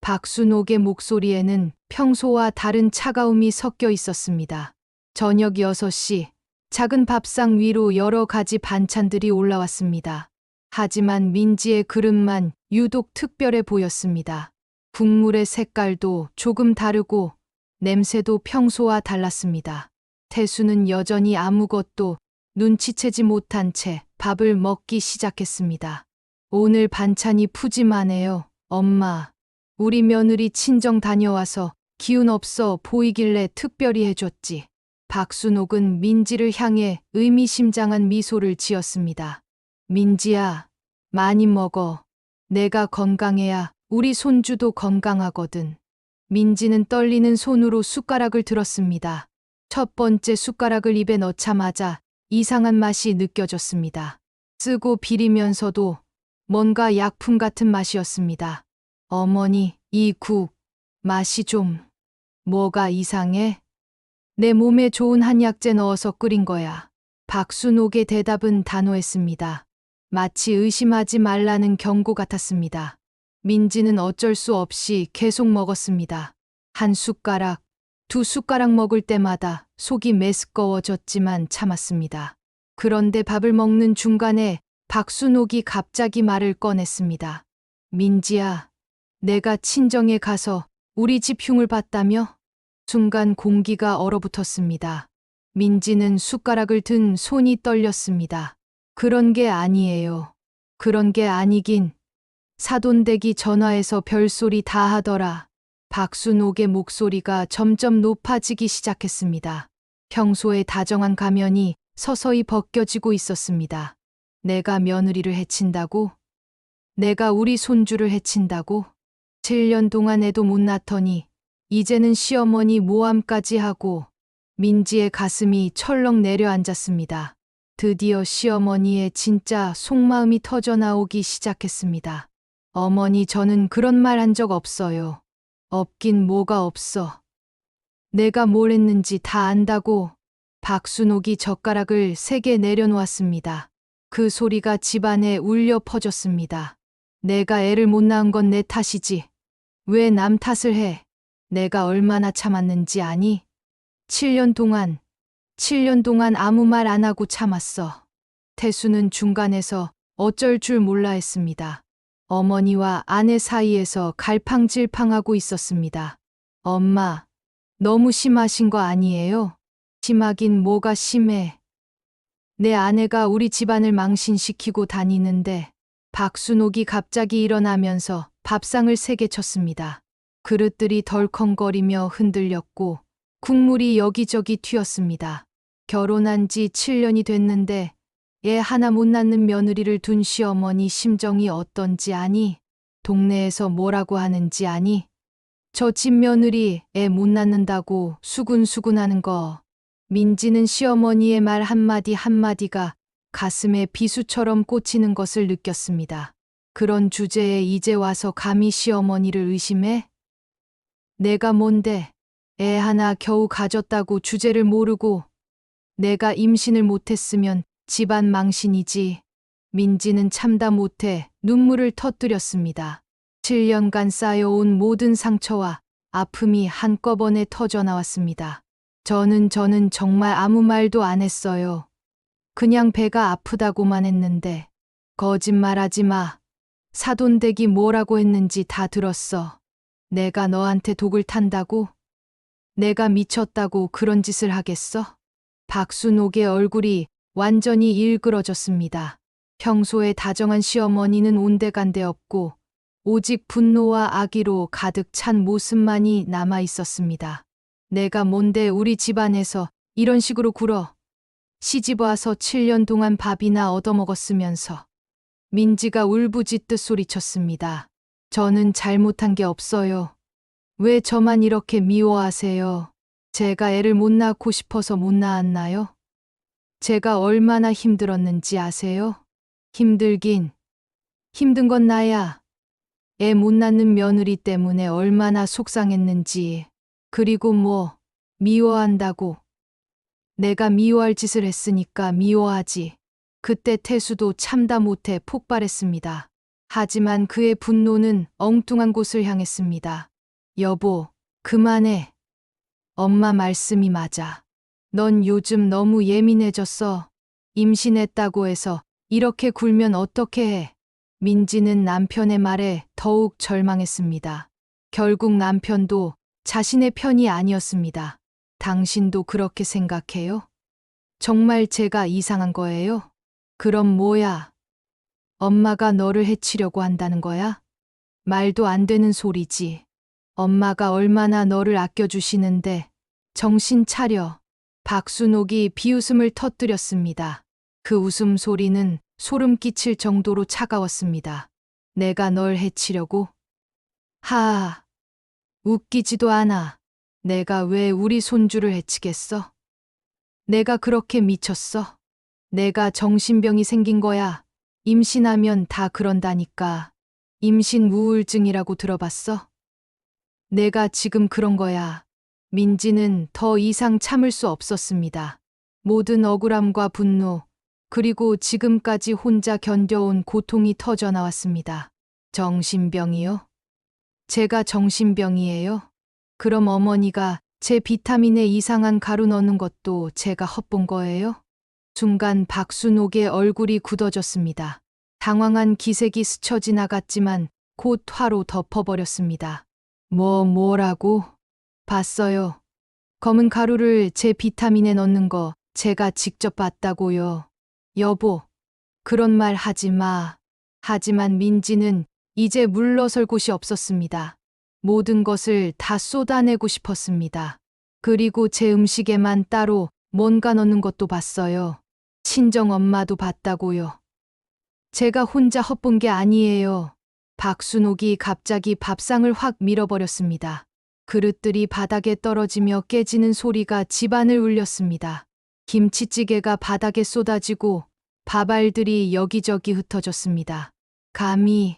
박순옥의 목소리에는 평소와 다른 차가움이 섞여 있었습니다. 저녁 6시, 작은 밥상 위로 여러 가지 반찬들이 올라왔습니다. 하지만 민지의 그릇만 유독 특별해 보였습니다. 국물의 색깔도 조금 다르고 냄새도 평소와 달랐습니다. 태수는 여전히 아무것도 눈치채지 못한 채 밥을 먹기 시작했습니다. 오늘 반찬이 푸짐하네요, 엄마. 우리 며느리 친정 다녀와서 기운 없어 보이길래 특별히 해줬지. 박순옥은 민지를 향해 의미심장한 미소를 지었습니다. 민지야, 많이 먹어. 내가 건강해야 우리 손주도 건강하거든. 민지는 떨리는 손으로 숟가락을 들었습니다. 첫 번째 숟가락을 입에 넣자마자 이상한 맛이 느껴졌습니다. 쓰고 비리면서도 뭔가 약품 같은 맛이었습니다. 어머니, 이 국, 맛이 좀, 뭐가 이상해? 내 몸에 좋은 한약재 넣어서 끓인 거야. 박순옥의 대답은 단호했습니다. 마치 의심하지 말라는 경고 같았습니다. 민지는 어쩔 수 없이 계속 먹었습니다. 한 숟가락, 두 숟가락 먹을 때마다 속이 메스꺼워졌지만 참았습니다. 그런데 밥을 먹는 중간에 박순옥이 갑자기 말을 꺼냈습니다. 민지야, 내가 친정에 가서 우리 집 흉을 봤다며? 순간 공기가 얼어붙었습니다. 민지는 숟가락을 든 손이 떨렸습니다. 그런 게 아니에요. 그런 게 아니긴. 사돈댁이 전화해서 별소리 다 하더라. 박순옥의 목소리가 점점 높아지기 시작했습니다. 평소에 다정한 가면이 서서히 벗겨지고 있었습니다. 내가 며느리를 해친다고? 내가 우리 손주를 해친다고? 7년 동안 애도 못 낳더니 이제는 시어머니 모함까지 하고. 민지의 가슴이 철렁 내려앉았습니다. 드디어 시어머니의 진짜 속마음이 터져 나오기 시작했습니다. 어머니, 저는 그런 말 한 적 없어요. 없긴 뭐가 없어. 내가 뭘 했는지 다 안다고. 박순옥이 젓가락을 3개 내려놓았습니다. 그 소리가 집안에 울려 퍼졌습니다. 내가 애를 못 낳은 건 내 탓이지. 왜 남 탓을 해? 내가 얼마나 참았는지 아니? 7년 동안 아무 말 안 하고 참았어. 태수는 중간에서 어쩔 줄 몰라 했습니다. 어머니와 아내 사이에서 갈팡질팡하고 있었습니다. 엄마, 너무 심하신 거 아니에요? 심하긴 뭐가 심해. 내 아내가 우리 집안을 망신시키고 다니는데. 박순옥이 갑자기 일어나면서 밥상을 3개 쳤습니다. 그릇들이 덜컹거리며 흔들렸고 국물이 여기저기 튀었습니다. 결혼한 지 7년이 됐는데 애 하나 못 낳는 며느리를 둔 시어머니 심정이 어떤지 아니? 동네에서 뭐라고 하는지 아니? 저 집 며느리 애 못 낳는다고 수군수군하는 거. 민지는 시어머니의 말 한마디 한마디가 가슴에 비수처럼 꽂히는 것을 느꼈습니다. 그런 주제에 이제 와서 감히 시어머니를 의심해? 내가 뭔데? 애 하나 겨우 가졌다고 주제를 모르고. 내가 임신을 못했으면 집안 망신이지. 민지는 참다 못해 눈물을 터뜨렸습니다. 7년간 쌓여온 모든 상처와 아픔이 한꺼번에 터져 나왔습니다. 저는 정말 아무 말도 안 했어요. 그냥 배가 아프다고만 했는데. 거짓말하지 마. 사돈댁이 뭐라고 했는지 다 들었어. 내가 너한테 독을 탄다고? 내가 미쳤다고 그런 짓을 하겠어? 박순옥의 얼굴이 완전히 일그러졌습니다. 평소에 다정한 시어머니는 온데간데 없고 오직 분노와 악의로 가득 찬 모습만이 남아 있었습니다. 내가 뭔데 우리 집안에서 이런 식으로 굴어? 시집 와서 7년 동안 밥이나 얻어먹었으면서. 민지가 울부짖듯 소리쳤습니다. 저는 잘못한 게 없어요. 왜 저만 이렇게 미워하세요? 제가 애를 못 낳고 싶어서 못 낳았나요? 제가 얼마나 힘들었는지 아세요? 힘든 건 나야. 애 못 낳는 며느리 때문에 얼마나 속상했는지. 그리고 미워한다고. 내가 미워할 짓을 했으니까 미워하지. 그때 태수도 참다 못해 폭발했습니다. 하지만 그의 분노는 엉뚱한 곳을 향했습니다. 여보, 그만해. 엄마 말씀이 맞아. 넌 요즘 너무 예민해졌어. 임신했다고 해서 이렇게 굴면 어떻게 해? 민지는 남편의 말에 더욱 절망했습니다. 결국 남편도 자신의 편이 아니었습니다. 당신도 그렇게 생각해요? 정말 제가 이상한 거예요? 그럼 뭐야? 엄마가 너를 해치려고 한다는 거야? 말도 안 되는 소리지. 엄마가 얼마나 너를 아껴주시는데. 정신 차려. 박순옥이 비웃음을 터뜨렸습니다. 그 웃음소리는 소름 끼칠 정도로 차가웠습니다. 내가 널 해치려고? 하하. 웃기지도 않아. 내가 왜 우리 손주를 해치겠어? 내가 그렇게 미쳤어? 내가 정신병이 생긴 거야. 임신하면 다 그런다니까. 임신 우울증이라고 들어봤어? 내가 지금 그런 거야. 민지는 더 이상 참을 수 없었습니다. 모든 억울함과 분노, 그리고 지금까지 혼자 견뎌온 고통이 터져 나왔습니다. 정신병이요? 제가 정신병이에요? 그럼 어머니가 제 비타민에 이상한 가루 넣는 것도 제가 헛본 거예요? 순간 박순옥의 얼굴이 굳어졌습니다. 당황한 기색이 스쳐 지나갔지만 곧 화로 덮어버렸습니다. 뭐라고? 봤어요. 검은 가루를 제 비타민에 넣는 거 제가 직접 봤다고요. 여보, 그런 말 하지 마. 하지만 민지는 이제 물러설 곳이 없었습니다. 모든 것을 다 쏟아내고 싶었습니다. 그리고 제 음식에만 따로 뭔가 넣는 것도 봤어요. 친정 엄마도 봤다고요. 제가 혼자 헛본 게 아니에요. 박순옥이 갑자기 밥상을 확 밀어버렸습니다. 그릇들이 바닥에 떨어지며 깨지는 소리가 집안을 울렸습니다. 김치찌개가 바닥에 쏟아지고 밥알들이 여기저기 흩어졌습니다. 감히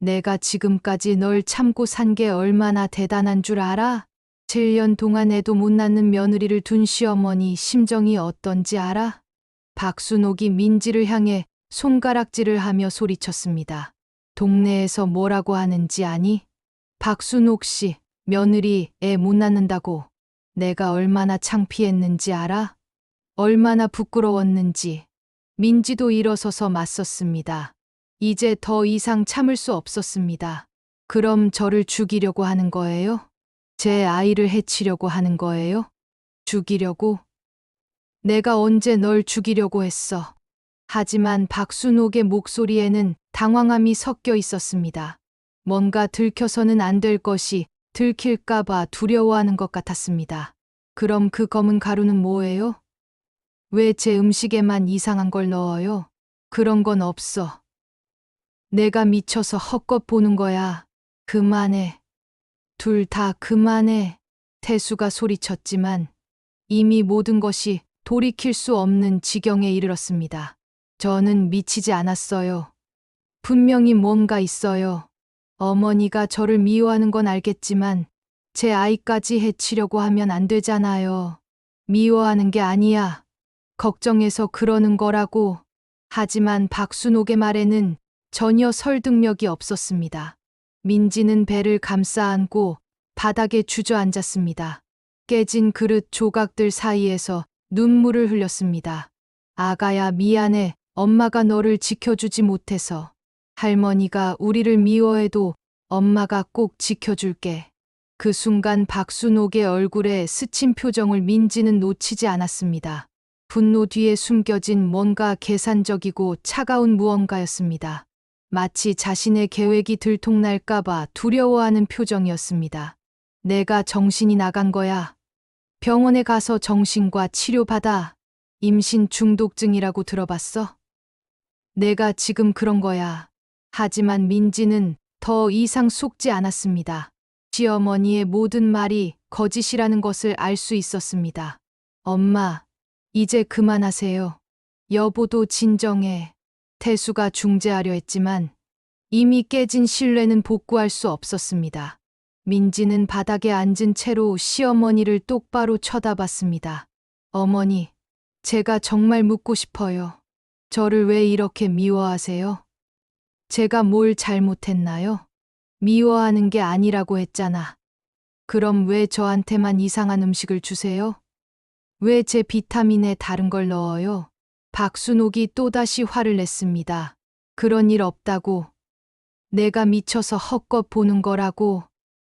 내가 지금까지 널 참고 산 게 얼마나 대단한 줄 알아? 7년 동안 애도 못 낳는 며느리를 둔 시어머니 심정이 어떤지 알아? 박순옥이 민지를 향해 손가락질을 하며 소리쳤습니다. 동네에서 뭐라고 하는지 아니? 박순옥 씨, 며느리 애 못 낳는다고 내가 얼마나 창피했는지 알아? 얼마나 부끄러웠는지. 민지도 일어서서 맞섰습니다. 이제 더 이상 참을 수 없었습니다. 그럼 저를 죽이려고 하는 거예요? 제 아이를 해치려고 하는 거예요? 죽이려고? 내가 언제 널 죽이려고 했어? 하지만 박순옥의 목소리에는 당황함이 섞여 있었습니다. 뭔가 들켜서는 안 될 것이 들킬까봐 두려워하는 것 같았습니다. 그럼 그 검은 가루는 뭐예요? 왜 제 음식에만 이상한 걸 넣어요? 그런 건 없어. 내가 미쳐서 헛것 보는 거야. 그만해. 둘 다 그만해. 태수가 소리쳤지만 이미 모든 것이 돌이킬 수 없는 지경에 이르렀습니다. 저는 미치지 않았어요. 분명히 뭔가 있어요. 어머니가 저를 미워하는 건 알겠지만 제 아이까지 해치려고 하면 안 되잖아요. 미워하는 게 아니야. 걱정해서 그러는 거라고. 하지만 박순옥의 말에는 전혀 설득력이 없었습니다. 민지는 배를 감싸 안고 바닥에 주저앉았습니다. 깨진 그릇 조각들 사이에서 눈물을 흘렸습니다. 아가야, 미안해. 엄마가 너를 지켜주지 못해서. 할머니가 우리를 미워해도 엄마가 꼭 지켜줄게. 그 순간 박순옥의 얼굴에 스친 표정을 민지는 놓치지 않았습니다. 분노 뒤에 숨겨진 뭔가 계산적이고 차가운 무언가였습니다. 마치 자신의 계획이 들통날까봐 두려워하는 표정이었습니다. 내가 정신이 나간 거야. 병원에 가서 정신과 치료받아. 임신 중독증이라고 들어봤어? 내가 지금 그런 거야. 하지만 민지는 더 이상 속지 않았습니다. 시어머니의 모든 말이 거짓이라는 것을 알 수 있었습니다. 엄마, 이제 그만하세요. 여보도 진정해. 태수가 중재하려 했지만 이미 깨진 신뢰는 복구할 수 없었습니다. 민지는 바닥에 앉은 채로 시어머니를 똑바로 쳐다봤습니다. 어머니, 제가 정말 묻고 싶어요. 저를 왜 이렇게 미워하세요? 제가 뭘 잘못했나요? 미워하는 게 아니라고 했잖아. 그럼 왜 저한테만 이상한 음식을 주세요? 왜 제 비타민에 다른 걸 넣어요? 박순옥이 또다시 화를 냈습니다. 그런 일 없다고. 내가 미쳐서 헛것 보는 거라고.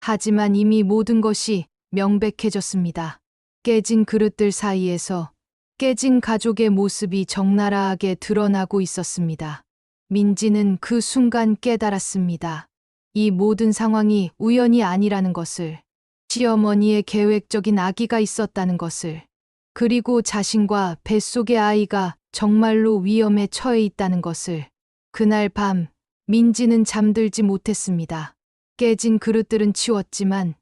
하지만 이미 모든 것이 명백해졌습니다. 깨진 그릇들 사이에서 깨진 가족의 모습이 적나라하게 드러나고 있었습니다. 민지는 그 순간 깨달았습니다. 이 모든 상황이 우연이 아니라는 것을, 시어머니의 계획적인 악의가 있었다는 것을, 그리고 자신과 뱃속의 아이가 정말로 위험에 처해 있다는 것을. 그날 밤, 민지는 잠들지 못했습니다. 깨진 그릇들은 치웠지만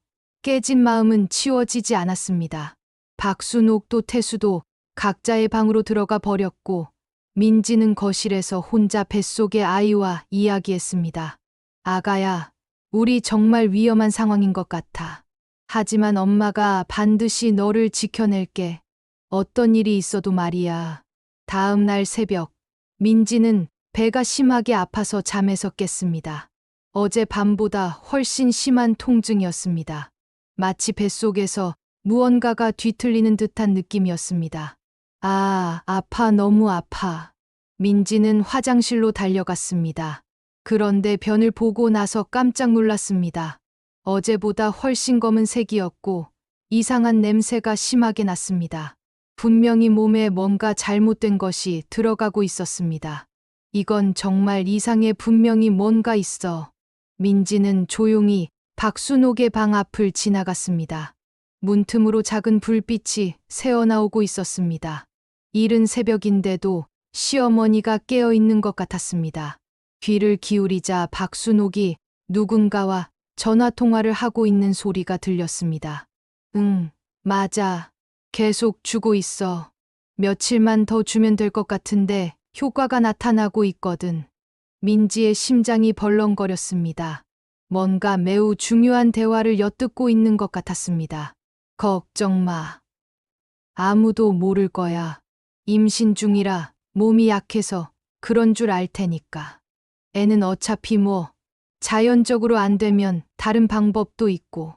깨진 마음은 치워지지 않았습니다. 박순옥도 태수도 각자의 방으로 들어가 버렸고 민지는 거실에서 혼자 뱃속의 아이와 이야기했습니다. 아가야, 우리 정말 위험한 상황인 것 같아. 하지만 엄마가 반드시 너를 지켜낼게. 어떤 일이 있어도 말이야. 다음 날 새벽, 민지는 배가 심하게 아파서 잠에서 깼습니다. 어제 밤보다 훨씬 심한 통증이었습니다. 마치 뱃속에서 무언가가 뒤틀리는 듯한 느낌이었습니다. 아파, 너무 아파. 민지는 화장실로 달려갔습니다. 그런데 변을 보고 나서 깜짝 놀랐습니다. 어제보다 훨씬 검은 색이었고 이상한 냄새가 심하게 났습니다. 분명히 몸에 뭔가 잘못된 것이 들어가고 있었습니다. 이건 정말 이상해. 분명히 뭔가 있어. 민지는 조용히 박순옥의 방 앞을 지나갔습니다. 문틈으로 작은 불빛이 새어나오고 있었습니다. 이른 새벽인데도 시어머니가 깨어있는 것 같았습니다. 귀를 기울이자 박순옥이 누군가와 전화통화를 하고 있는 소리가 들렸습니다. 응, 맞아. 계속 주고 있어. 며칠만 더 주면 될 것 같은데 효과가 나타나고 있거든. 민지의 심장이 벌렁거렸습니다. 뭔가 매우 중요한 대화를 엿듣고 있는 것 같았습니다. 걱정 마. 아무도 모를 거야. 임신 중이라 몸이 약해서 그런 줄 알 테니까. 애는 어차피 뭐 자연적으로 안 되면 다른 방법도 있고.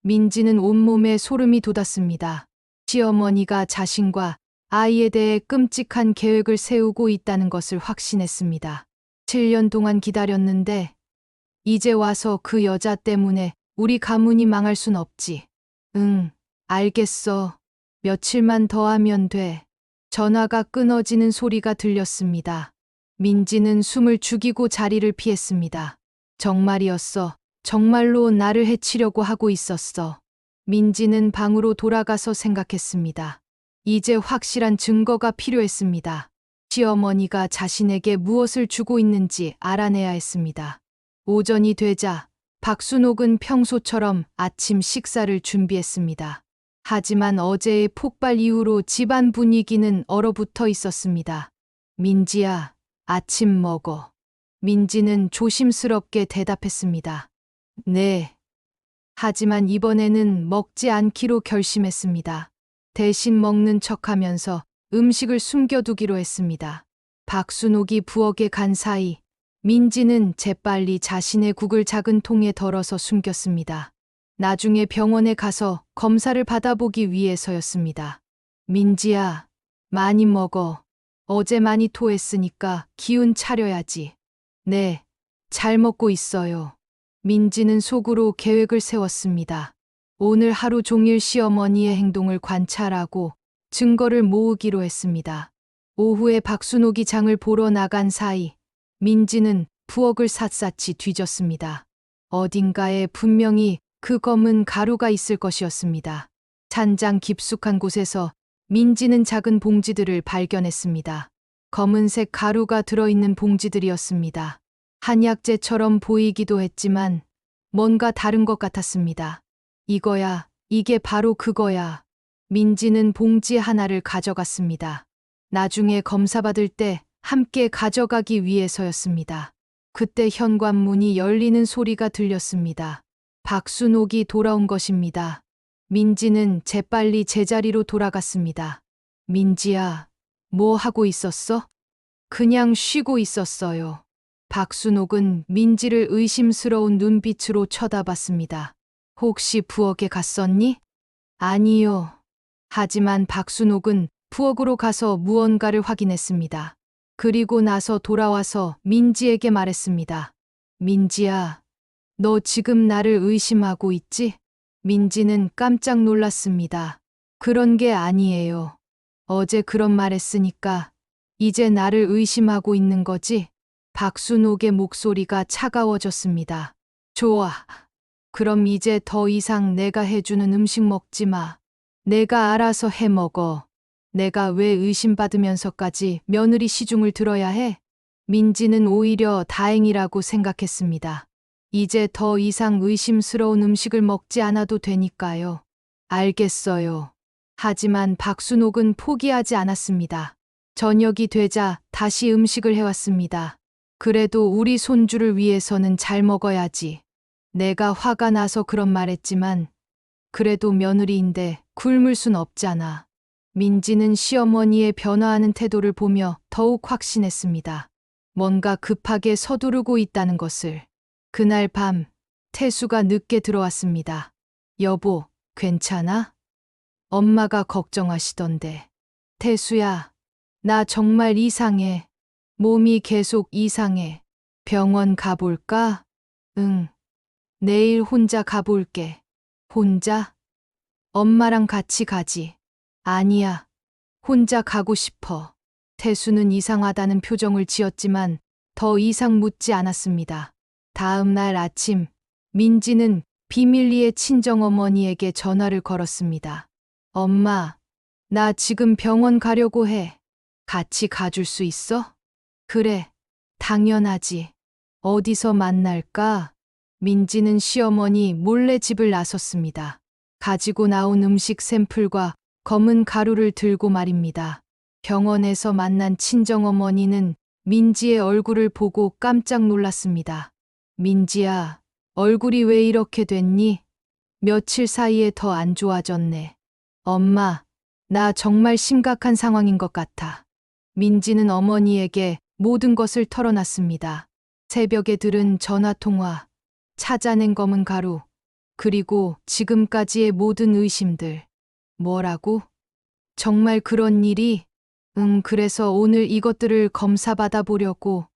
민지는 온몸에 소름이 돋았습니다. 시어머니가 자신과 아이에 대해 끔찍한 계획을 세우고 있다는 것을 확신했습니다. 7년 동안 기다렸는데 이제 와서 그 여자 때문에 우리 가문이 망할 순 없지. 응, 알겠어. 며칠만 더 하면 돼. 전화가 끊어지는 소리가 들렸습니다. 민지는 숨을 죽이고 자리를 피했습니다. 정말이었어. 정말로 나를 해치려고 하고 있었어. 민지는 방으로 돌아가서 생각했습니다. 이제 확실한 증거가 필요했습니다. 시어머니가 자신에게 무엇을 주고 있는지 알아내야 했습니다. 오전이 되자 박순옥은 평소처럼 아침 식사를 준비했습니다. 하지만 어제의 폭발 이후로 집안 분위기는 얼어붙어 있었습니다. 민지야, 아침 먹어. 민지는 조심스럽게 대답했습니다. 네. 하지만 이번에는 먹지 않기로 결심했습니다. 대신 먹는 척하면서 음식을 숨겨두기로 했습니다. 박순옥이 부엌에 간 사이 민지는 재빨리 자신의 국을 작은 통에 덜어서 숨겼습니다. 나중에 병원에 가서 검사를 받아보기 위해서였습니다. 민지야, 많이 먹어. 어제 많이 토했으니까 기운 차려야지. 네, 잘 먹고 있어요. 민지는 속으로 계획을 세웠습니다. 오늘 하루 종일 시어머니의 행동을 관찰하고 증거를 모으기로 했습니다. 오후에 박순옥이 장을 보러 나간 사이 민지는 부엌을 샅샅이 뒤졌습니다. 어딘가에 분명히 그 검은 가루가 있을 것이었습니다. 찬장 깊숙한 곳에서 민지는 작은 봉지들을 발견했습니다. 검은색 가루가 들어있는 봉지들이었습니다. 한약재처럼 보이기도 했지만 뭔가 다른 것 같았습니다. 이거야, 이게 바로 그거야. 민지는 봉지 하나를 가져갔습니다. 나중에 검사받을 때 함께 가져가기 위해서였습니다. 그때 현관문이 열리는 소리가 들렸습니다. 박순옥이 돌아온 것입니다. 민지는 재빨리 제자리로 돌아갔습니다. 민지야, 뭐 하고 있었어? 그냥 쉬고 있었어요. 박순옥은 민지를 의심스러운 눈빛으로 쳐다봤습니다. 혹시 부엌에 갔었니? 아니요. 하지만 박순옥은 부엌으로 가서 무언가를 확인했습니다. 그리고 나서 돌아와서 민지에게 말했습니다. 민지야, 너 지금 나를 의심하고 있지? 민지는 깜짝 놀랐습니다. 그런 게 아니에요. 어제 그런 말 했으니까 이제 나를 의심하고 있는 거지? 박순옥의 목소리가 차가워졌습니다. 좋아. 그럼 이제 더 이상 내가 해주는 음식 먹지 마. 내가 알아서 해 먹어. 내가 왜 의심받으면서까지 며느리 시중을 들어야 해? 민지는 오히려 다행이라고 생각했습니다. 이제 더 이상 의심스러운 음식을 먹지 않아도 되니까요. 알겠어요. 하지만 박순옥은 포기하지 않았습니다. 저녁이 되자 다시 음식을 해왔습니다. 그래도 우리 손주를 위해서는 잘 먹어야지. 내가 화가 나서 그런 말했지만 그래도 며느리인데 굶을 순 없잖아. 민지는 시어머니의 변화하는 태도를 보며 더욱 확신했습니다. 뭔가 급하게 서두르고 있다는 것을. 그날 밤 태수가 늦게 들어왔습니다. 여보, 괜찮아? 엄마가 걱정하시던데. 태수야, 나 정말 이상해. 몸이 계속 이상해. 병원 가볼까? 응. 내일 혼자 가볼게. 혼자? 엄마랑 같이 가지. 아니야. 혼자 가고 싶어. 태수는 이상하다는 표정을 지었지만 더 이상 묻지 않았습니다. 다음 날 아침, 민지는 비밀리에 친정어머니에게 전화를 걸었습니다. 엄마, 나 지금 병원 가려고 해. 같이 가줄 수 있어? 그래, 당연하지. 어디서 만날까? 민지는 시어머니 몰래 집을 나섰습니다. 가지고 나온 음식 샘플과 검은 가루를 들고 말입니다. 병원에서 만난 친정어머니는 민지의 얼굴을 보고 깜짝 놀랐습니다. 민지야, 얼굴이 왜 이렇게 됐니? 며칠 사이에 더 안 좋아졌네. 엄마, 나 정말 심각한 상황인 것 같아. 민지는 어머니에게 모든 것을 털어놨습니다. 새벽에 들은 전화통화, 찾아낸 검은 가루, 그리고 지금까지의 모든 의심들. 뭐라고? 정말 그런 일이? 그래서 오늘 이것들을 검사받아 보려고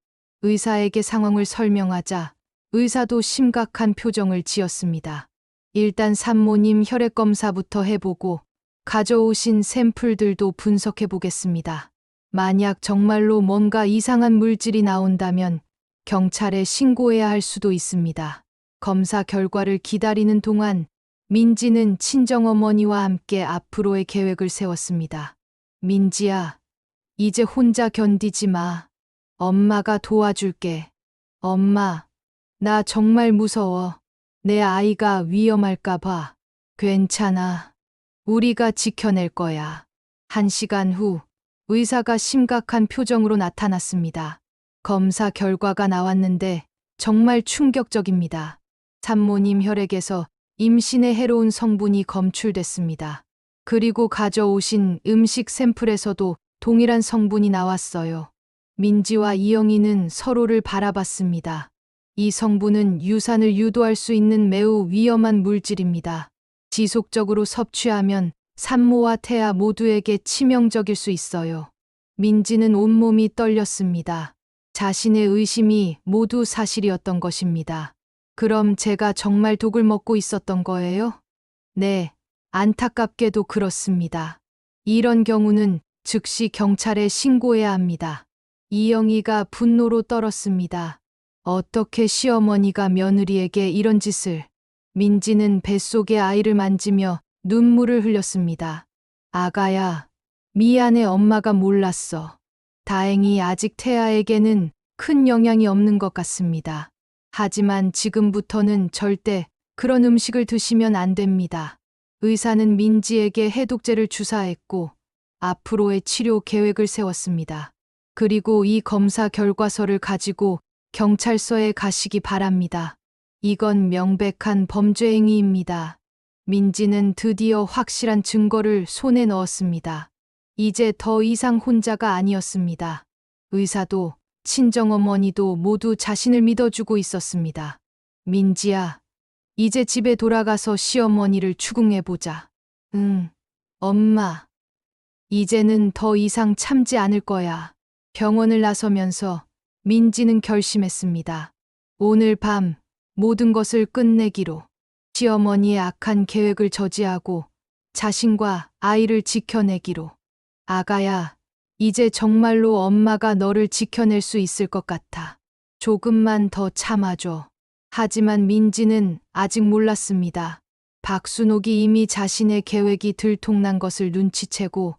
의사에게 상황을 설명하자 의사도 심각한 표정을 지었습니다. 일단 산모님 혈액 검사부터 해보고 가져오신 샘플들도 분석해 보겠습니다. 만약 정말로 뭔가 이상한 물질이 나온다면 경찰에 신고해야 할 수도 있습니다. 검사 결과를 기다리는 동안 민지는 친정어머니와 함께 앞으로의 계획을 세웠습니다. 민지야, 이제 혼자 견디지 마. 엄마가 도와줄게. 엄마, 나 정말 무서워. 내 아이가 위험할까봐. 괜찮아. 우리가 지켜낼 거야. 1시간 후, 의사가 심각한 표정으로 나타났습니다. 검사 결과가 나왔는데 정말 충격적입니다. 산모님 혈액에서 임신에 해로운 성분이 검출됐습니다. 그리고 가져오신 음식 샘플에서도 동일한 성분이 나왔어요. 민지와 이영희는 서로를 바라봤습니다. 이 성분은 유산을 유도할 수 있는 매우 위험한 물질입니다. 지속적으로 섭취하면 산모와 태아 모두에게 치명적일 수 있어요. 민지는 온몸이 떨렸습니다. 자신의 의심이 모두 사실이었던 것입니다. 그럼 제가 정말 독을 먹고 있었던 거예요? 네, 안타깝게도 그렇습니다. 이런 경우는 즉시 경찰에 신고해야 합니다. 이영희가 분노로 떨었습니다. 어떻게 시어머니가 며느리에게 이런 짓을. 민지는 뱃속의 아이를 만지며 눈물을 흘렸습니다. 아가야, 미안해 엄마가 몰랐어. 다행히 아직 태아에게는 큰 영향이 없는 것 같습니다. 하지만 지금부터는 절대 그런 음식을 드시면 안 됩니다. 의사는 민지에게 해독제를 주사했고 앞으로의 치료 계획을 세웠습니다. 그리고 이 검사 결과서를 가지고 경찰서에 가시기 바랍니다. 이건 명백한 범죄 행위입니다. 민지는 드디어 확실한 증거를 손에 넣었습니다. 이제 더 이상 혼자가 아니었습니다. 의사도 친정어머니도 모두 자신을 믿어주고 있었습니다. 민지야, 이제 집에 돌아가서 시어머니를 추궁해보자. 응, 엄마. 이제는 더 이상 참지 않을 거야. 병원을 나서면서 민지는 결심했습니다. 오늘 밤 모든 것을 끝내기로. 시어머니의 악한 계획을 저지하고 자신과 아이를 지켜내기로. 아가야, 이제 정말로 엄마가 너를 지켜낼 수 있을 것 같아. 조금만 더 참아줘. 하지만 민지는 아직 몰랐습니다. 박순옥이 이미 자신의 계획이 들통난 것을 눈치채고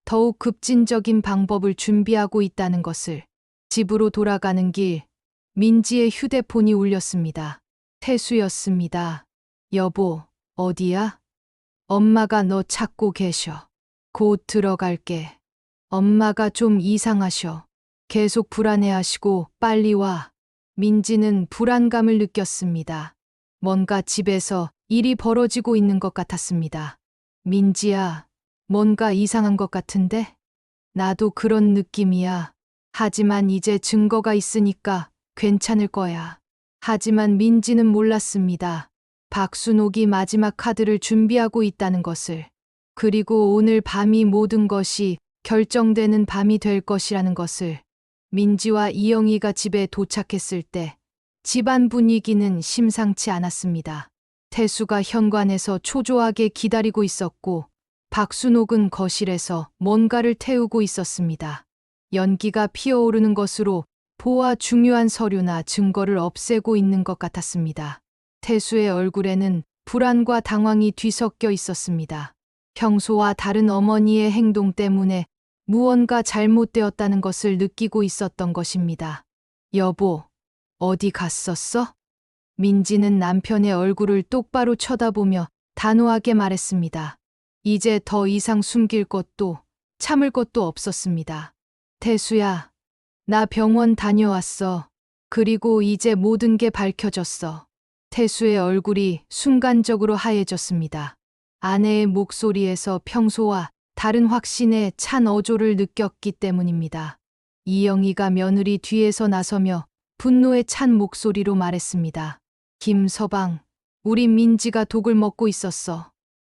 더욱 급진적인 방법을 준비하고 있다는 것을. 집으로 돌아가는 길, 민지의 휴대폰이 울렸습니다. 태수였습니다. 여보, 어디야? 엄마가 너 찾고 계셔. 곧 들어갈게. 엄마가 좀 이상하셔. 계속 불안해하시고 빨리 와. 민지는 불안감을 느꼈습니다. 뭔가 집에서 일이 벌어지고 있는 것 같았습니다. 민지야, 뭔가 이상한 것 같은데? 나도 그런 느낌이야. 하지만 이제 증거가 있으니까 괜찮을 거야. 하지만 민지는 몰랐습니다. 박순옥이 마지막 카드를 준비하고 있다는 것을. 그리고 오늘 밤이 모든 것이 결정되는 밤이 될 것이라는 것을. 민지와 이영희가 집에 도착했을 때 집안 분위기는 심상치 않았습니다. 태수가 현관에서 초조하게 기다리고 있었고 박순옥은 거실에서 뭔가를 태우고 있었습니다. 연기가 피어오르는 것으로 보아 중요한 서류나 증거를 없애고 있는 것 같았습니다. 태수의 얼굴에는 불안과 당황이 뒤섞여 있었습니다. 평소와 다른 어머니의 행동 때문에 무언가 잘못되었다는 것을 느끼고 있었던 것입니다. 여보, 어디 갔었어? 민지는 남편의 얼굴을 똑바로 쳐다보며 단호하게 말했습니다. 이제 더 이상 숨길 것도 참을 것도 없었습니다. 태수야, 나 병원 다녀왔어. 그리고 이제 모든 게 밝혀졌어. 태수의 얼굴이 순간적으로 하얘졌습니다. 아내의 목소리에서 평소와 다른 확신에 찬 어조를 느꼈기 때문입니다. 이영희가 며느리 뒤에서 나서며 분노에 찬 목소리로 말했습니다. 김서방, 우리 민지가 독을 먹고 있었어.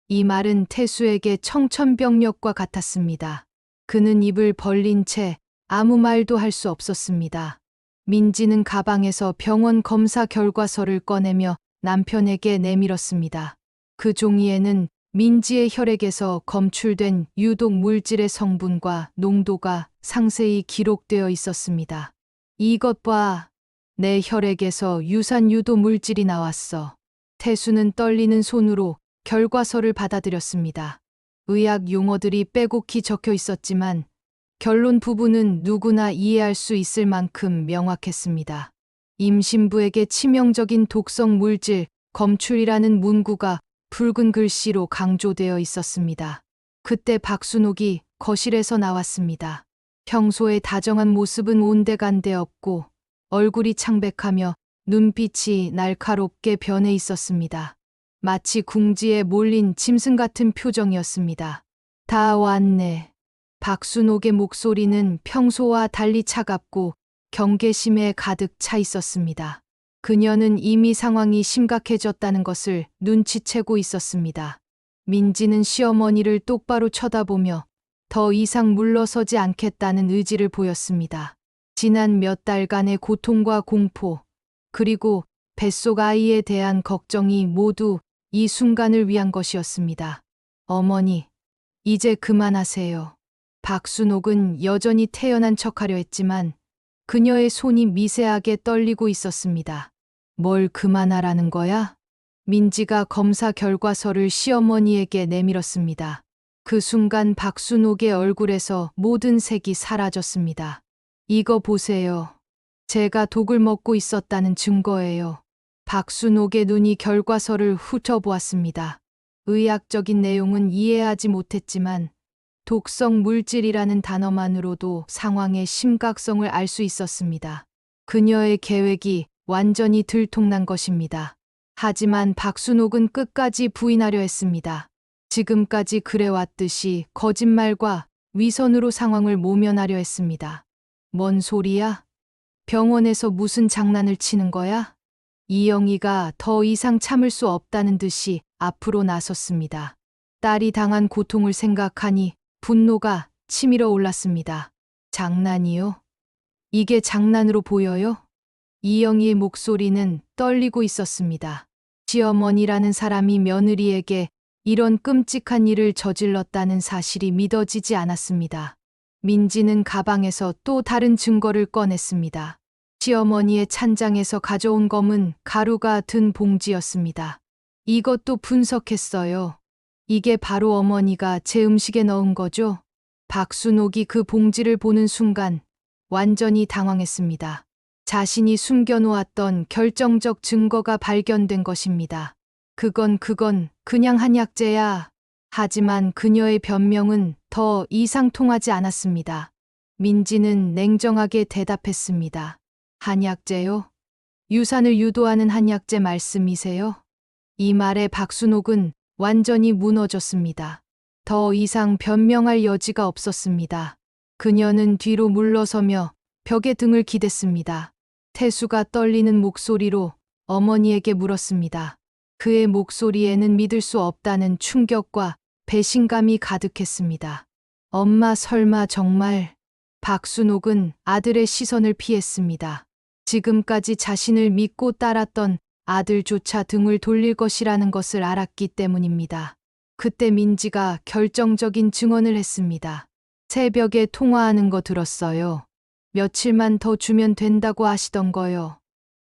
이 말은 태수에게 청천벽력과 같았습니다. 그는 입을 벌린 채 아무 말도 할 수 없었습니다. 민지는 가방에서 병원 검사 결과서를 꺼내며 남편에게 내밀었습니다. 그 종이에는 민지의 혈액에서 검출된 유독 물질의 성분과 농도가 상세히 기록되어 있었습니다. 이것 봐. 내 혈액에서 유산 유도 물질이 나왔어. 태수는 떨리는 손으로 결과서를 받아들였습니다. 의학 용어들이 빼곡히 적혀 있었지만 결론 부분은 누구나 이해할 수 있을 만큼 명확했습니다. 임신부에게 치명적인 독성 물질 검출이라는 문구가 붉은 글씨로 강조되어 있었습니다. 그때 박순옥이 거실에서 나왔습니다. 평소의 다정한 모습은 온데간데 없고 얼굴이 창백하며 눈빛이 날카롭게 변해 있었습니다. 마치 궁지에 몰린 짐승 같은 표정이었습니다. 다 왔네. 박순옥의 목소리는 평소와 달리 차갑고 경계심에 가득 차 있었습니다. 그녀는 이미 상황이 심각해졌다는 것을 눈치채고 있었습니다. 민지는 시어머니를 똑바로 쳐다보며 더 이상 물러서지 않겠다는 의지를 보였습니다. 지난 몇 달간의 고통과 공포, 그리고 뱃속 아이에 대한 걱정이 모두 이 순간을 위한 것이었습니다. 어머니, 이제 그만하세요. 박순옥은 여전히 태연한 척하려 했지만 그녀의 손이 미세하게 떨리고 있었습니다. 뭘 그만하라는 거야? 민지가 검사 결과서를 시어머니에게 내밀었습니다. 그 순간 박순옥의 얼굴에서 모든 색이 사라졌습니다. 이거 보세요. 제가 독을 먹고 있었다는 증거예요. 박순옥의 눈이 결과서를 훑어보았습니다. 의학적인 내용은 이해하지 못했지만 독성 물질이라는 단어만으로도 상황의 심각성을 알 수 있었습니다. 그녀의 계획이 완전히 들통난 것입니다. 하지만 박순옥은 끝까지 부인하려 했습니다. 지금까지 그래왔듯이 거짓말과 위선으로 상황을 모면하려 했습니다. 뭔 소리야? 병원에서 무슨 장난을 치는 거야? 이영희가 더 이상 참을 수 없다는 듯이 앞으로 나섰습니다. 딸이 당한 고통을 생각하니 분노가 치밀어 올랐습니다. 장난이요? 이게 장난으로 보여요? 이영희의 목소리는 떨리고 있었습니다. 시어머니라는 사람이 며느리에게 이런 끔찍한 일을 저질렀다는 사실이 믿어지지 않았습니다. 민지는 가방에서 또 다른 증거를 꺼냈습니다. 시어머니의 찬장에서 가져온 검은 가루가 든 봉지였습니다. 이것도 분석했어요. 이게 바로 어머니가 제 음식에 넣은 거죠? 박순옥이 그 봉지를 보는 순간 완전히 당황했습니다. 자신이 숨겨놓았던 결정적 증거가 발견된 것입니다. 그건 그냥 한약재야. 하지만 그녀의 변명은 더 이상 통하지 않았습니다. 민지는 냉정하게 대답했습니다. 한약재요? 유산을 유도하는 한약재 말씀이세요? 이 말에 박순옥은 완전히 무너졌습니다. 더 이상 변명할 여지가 없었습니다. 그녀는 뒤로 물러서며 벽에 등을 기댔습니다. 태수가 떨리는 목소리로 어머니에게 물었습니다. 그의 목소리에는 믿을 수 없다는 충격과 배신감이 가득했습니다. 엄마 설마 정말... 박순옥은 아들의 시선을 피했습니다. 지금까지 자신을 믿고 따랐던 아들조차 등을 돌릴 것이라는 것을 알았기 때문입니다. 그때 민지가 결정적인 증언을 했습니다. 새벽에 통화하는 거 들었어요. 며칠만 더 주면 된다고 하시던 거요.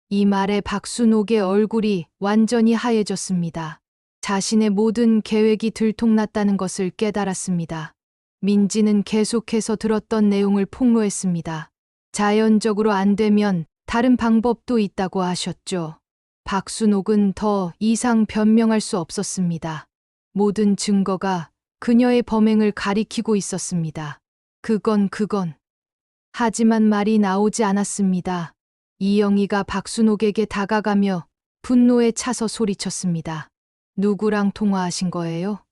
이 말에 박순옥의 얼굴이 완전히 하얘졌습니다. 자신의 모든 계획이 들통났다는 것을 깨달았습니다. 민지는 계속해서 들었던 내용을 폭로했습니다. 자연적으로 안 되면 다른 방법도 있다고 하셨죠. 박순옥은 더 이상 변명할 수 없었습니다. 모든 증거가 그녀의 범행을 가리키고 있었습니다. 그건. 하지만 말이 나오지 않았습니다. 이영희가 박순옥에게 다가가며 분노에 차서 소리쳤습니다. 누구랑 통화하신 거예요?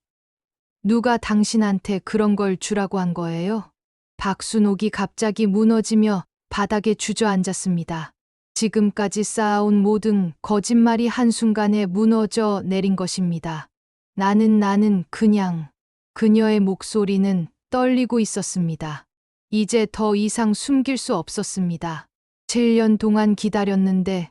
누가 당신한테 그런 걸 주라고 한 거예요? 박순옥이 갑자기 무너지며 바닥에 주저앉았습니다. 지금까지 쌓아온 모든 거짓말이 한순간에 무너져 내린 것입니다. 나는 그냥. 그녀의 목소리는 떨리고 있었습니다. 이제 더 이상 숨길 수 없었습니다. 7년 동안 기다렸는데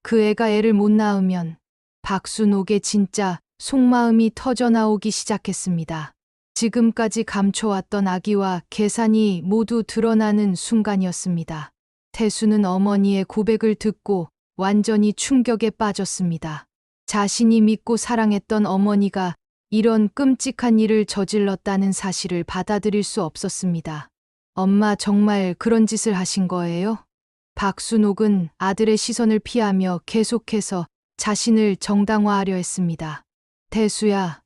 그 애가 애를 못 낳으면 박순옥의 진짜 속마음이 터져나오기 시작했습니다. 지금까지 감춰왔던 악의와 계산이 모두 드러나는 순간이었습니다. 태수는 어머니의 고백을 듣고 완전히 충격에 빠졌습니다. 자신이 믿고 사랑했던 어머니가 이런 끔찍한 일을 저질렀다는 사실을 받아들일 수 없었습니다. 엄마 정말 그런 짓을 하신 거예요? 박순옥은 아들의 시선을 피하며 계속해서 자신을 정당화하려 했습니다. 태수야,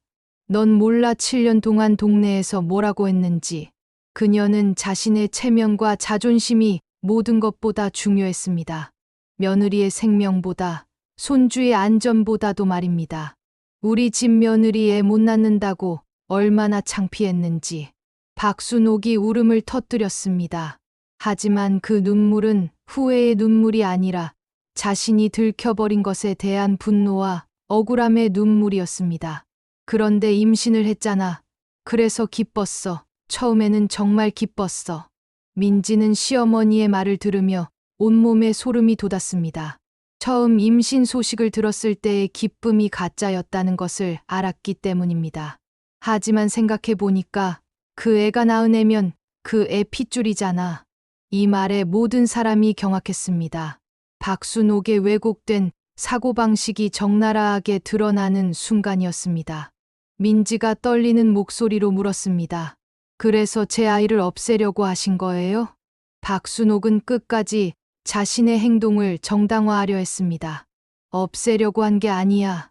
넌 몰라 7년 동안 동네에서 뭐라고 했는지. 그녀는 자신의 체면과 자존심이 모든 것보다 중요했습니다. 며느리의 생명보다, 손주의 안전보다도 말입니다. 우리 집 며느리 애 못 낳는다고 얼마나 창피했는지. 박순옥이 울음을 터뜨렸습니다. 하지만 그 눈물은 후회의 눈물이 아니라 자신이 들켜버린 것에 대한 분노와 억울함의 눈물이었습니다. 그런데 임신을 했잖아. 그래서 기뻤어. 처음에는 정말 기뻤어. 민지는 시어머니의 말을 들으며 온몸에 소름이 돋았습니다. 처음 임신 소식을 들었을 때의 기쁨이 가짜였다는 것을 알았기 때문입니다. 하지만 생각해보니까 그 애가 낳은 애면 그 애 핏줄이잖아. 이 말에 모든 사람이 경악했습니다. 박순옥의 왜곡된 사고방식이 적나라하게 드러나는 순간이었습니다. 민지가 떨리는 목소리로 물었습니다. 그래서 제 아이를 없애려고 하신 거예요? 박순옥은 끝까지 자신의 행동을 정당화하려 했습니다. 없애려고 한 게 아니야.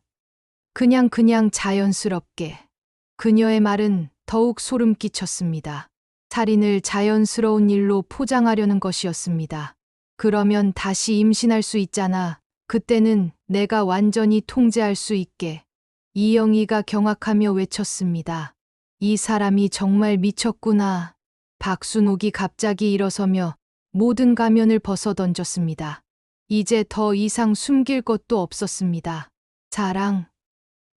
그냥 자연스럽게. 그녀의 말은 더욱 소름 끼쳤습니다. 살인을 자연스러운 일로 포장하려는 것이었습니다. 그러면 다시 임신할 수 있잖아. 그때는 내가 완전히 통제할 수 있게. 이영희가 경악하며 외쳤습니다. 이 사람이 정말 미쳤구나. 박순옥이 갑자기 일어서며 모든 가면을 벗어던졌습니다. 이제 더 이상 숨길 것도 없었습니다. 사랑.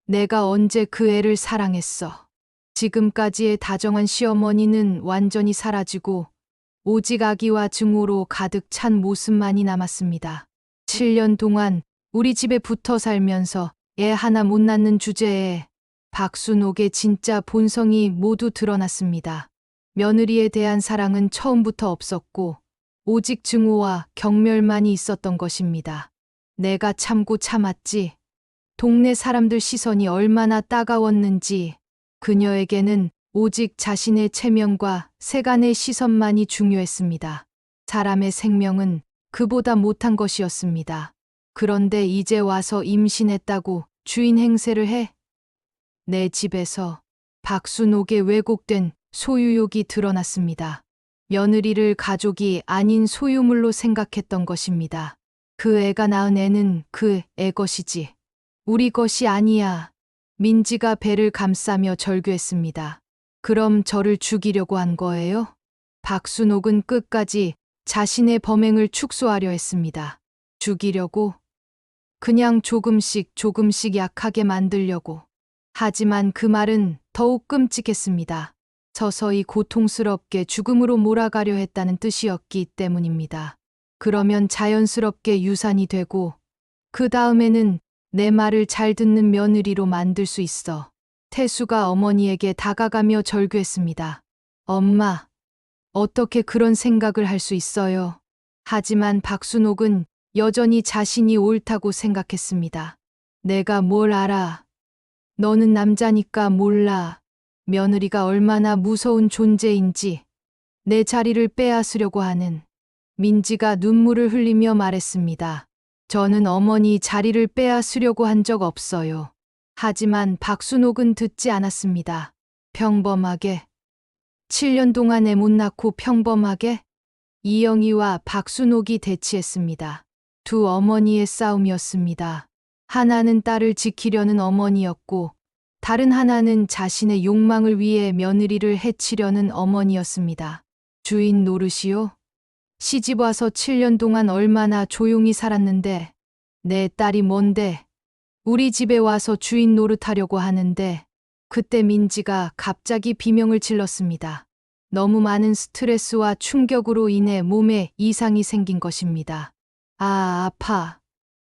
내가 언제 그 애를 사랑했어. 지금까지의 다정한 시어머니는 완전히 사라지고 오직 악의와 증오로 가득 찬 모습만이 남았습니다. 7년 동안 우리 집에 붙어 살면서 애 하나 못 낳는 주제에 박순옥의 진짜 본성이 모두 드러났습니다. 며느리에 대한 사랑은 처음부터 없었고 오직 증오와 경멸만이 있었던 것입니다. 내가 참고 참았지. 동네 사람들 시선이 얼마나 따가웠는지. 그녀에게는 오직 자신의 체면과 세간의 시선만이 중요했습니다. 사람의 생명은 그보다 못한 것이었습니다. 그런데 이제 와서 임신했다고 주인 행세를 해? 내 집에서. 박순옥의 왜곡된 소유욕이 드러났습니다. 며느리를 가족이 아닌 소유물로 생각했던 것입니다. 그 애가 낳은 애는 그 애 것이지. 우리 것이 아니야. 민지가 배를 감싸며 절규했습니다. 그럼 저를 죽이려고 한 거예요? 박순옥은 끝까지 자신의 범행을 축소하려 했습니다. 죽이려고? 그냥 조금씩 약하게 만들려고. 하지만 그 말은 더욱 끔찍했습니다. 서서히 고통스럽게 죽음으로 몰아가려 했다는 뜻이었기 때문입니다. 그러면 자연스럽게 유산이 되고 그 다음에는 내 말을 잘 듣는 며느리로 만들 수 있어. 태수가 어머니에게 다가가며 절규했습니다. 엄마, 어떻게 그런 생각을 할 수 있어요? 하지만 박순옥은 여전히 자신이 옳다고 생각했습니다. 내가 뭘 알아? 너는 남자니까 몰라. 며느리가 얼마나 무서운 존재인지. 내 자리를 빼앗으려고 하는. 민지가 눈물을 흘리며 말했습니다. 저는 어머니 자리를 빼앗으려고 한 적 없어요. 하지만 박순옥은 듣지 않았습니다. 평범하게. 7년 동안 애 못 낳고 평범하게? 이영희와 박순옥이 대치했습니다. 두 어머니의 싸움이었습니다. 하나는 딸을 지키려는 어머니였고 다른 하나는 자신의 욕망을 위해 며느리를 해치려는 어머니였습니다. 주인 노릇이요? 시집와서 7년 동안 얼마나 조용히 살았는데 내 딸이 뭔데 우리 집에 와서 주인 노릇하려고 하는데 그때 민지가 갑자기 비명을 질렀습니다. 너무 많은 스트레스와 충격으로 인해 몸에 이상이 생긴 것입니다. 아, 아파.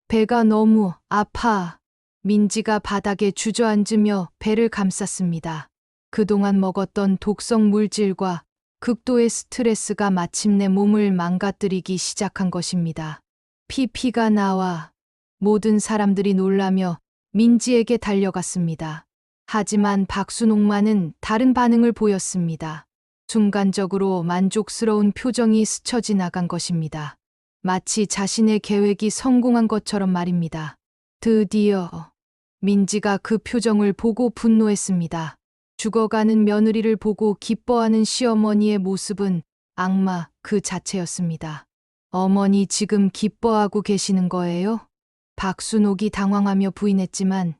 배가 너무 아파. 민지가 바닥에 주저앉으며 배를 감쌌습니다. 그동안 먹었던 독성 물질과 극도의 스트레스가 마침내 몸을 망가뜨리기 시작한 것입니다. 피가 나와 모든 사람들이 놀라며 민지에게 달려갔습니다. 하지만 박순옥만은 다른 반응을 보였습니다. 순간적으로 만족스러운 표정이 스쳐 지나간 것입니다. 마치 자신의 계획이 성공한 것처럼 말입니다. 드디어 민지가 그 표정을 보고 분노했습니다. 죽어가는 며느리를 보고 기뻐하는 시어머니의 모습은 악마 그 자체였습니다. 어머니 지금 기뻐하고 계시는 거예요? 박순옥이 당황하며 부인했지만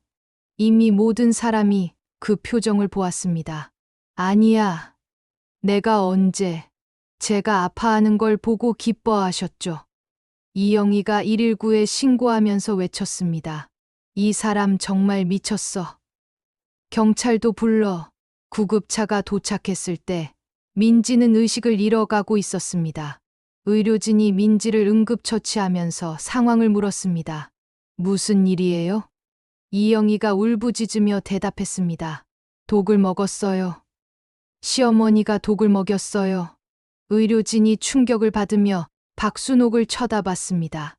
이미 모든 사람이 그 표정을 보았습니다. 아니야. 내가 언제 제가 아파하는 걸 보고 기뻐하셨죠. 이영희가 119에 신고하면서 외쳤습니다. 이 사람 정말 미쳤어. 경찰도 불러. 구급차가 도착했을 때 민지는 의식을 잃어가고 있었습니다. 의료진이 민지를 응급처치하면서 상황을 물었습니다. 무슨 일이에요? 이영희가 울부짖으며 대답했습니다. 독을 먹었어요. 시어머니가 독을 먹였어요. 의료진이 충격을 받으며 박순옥을 쳐다봤습니다.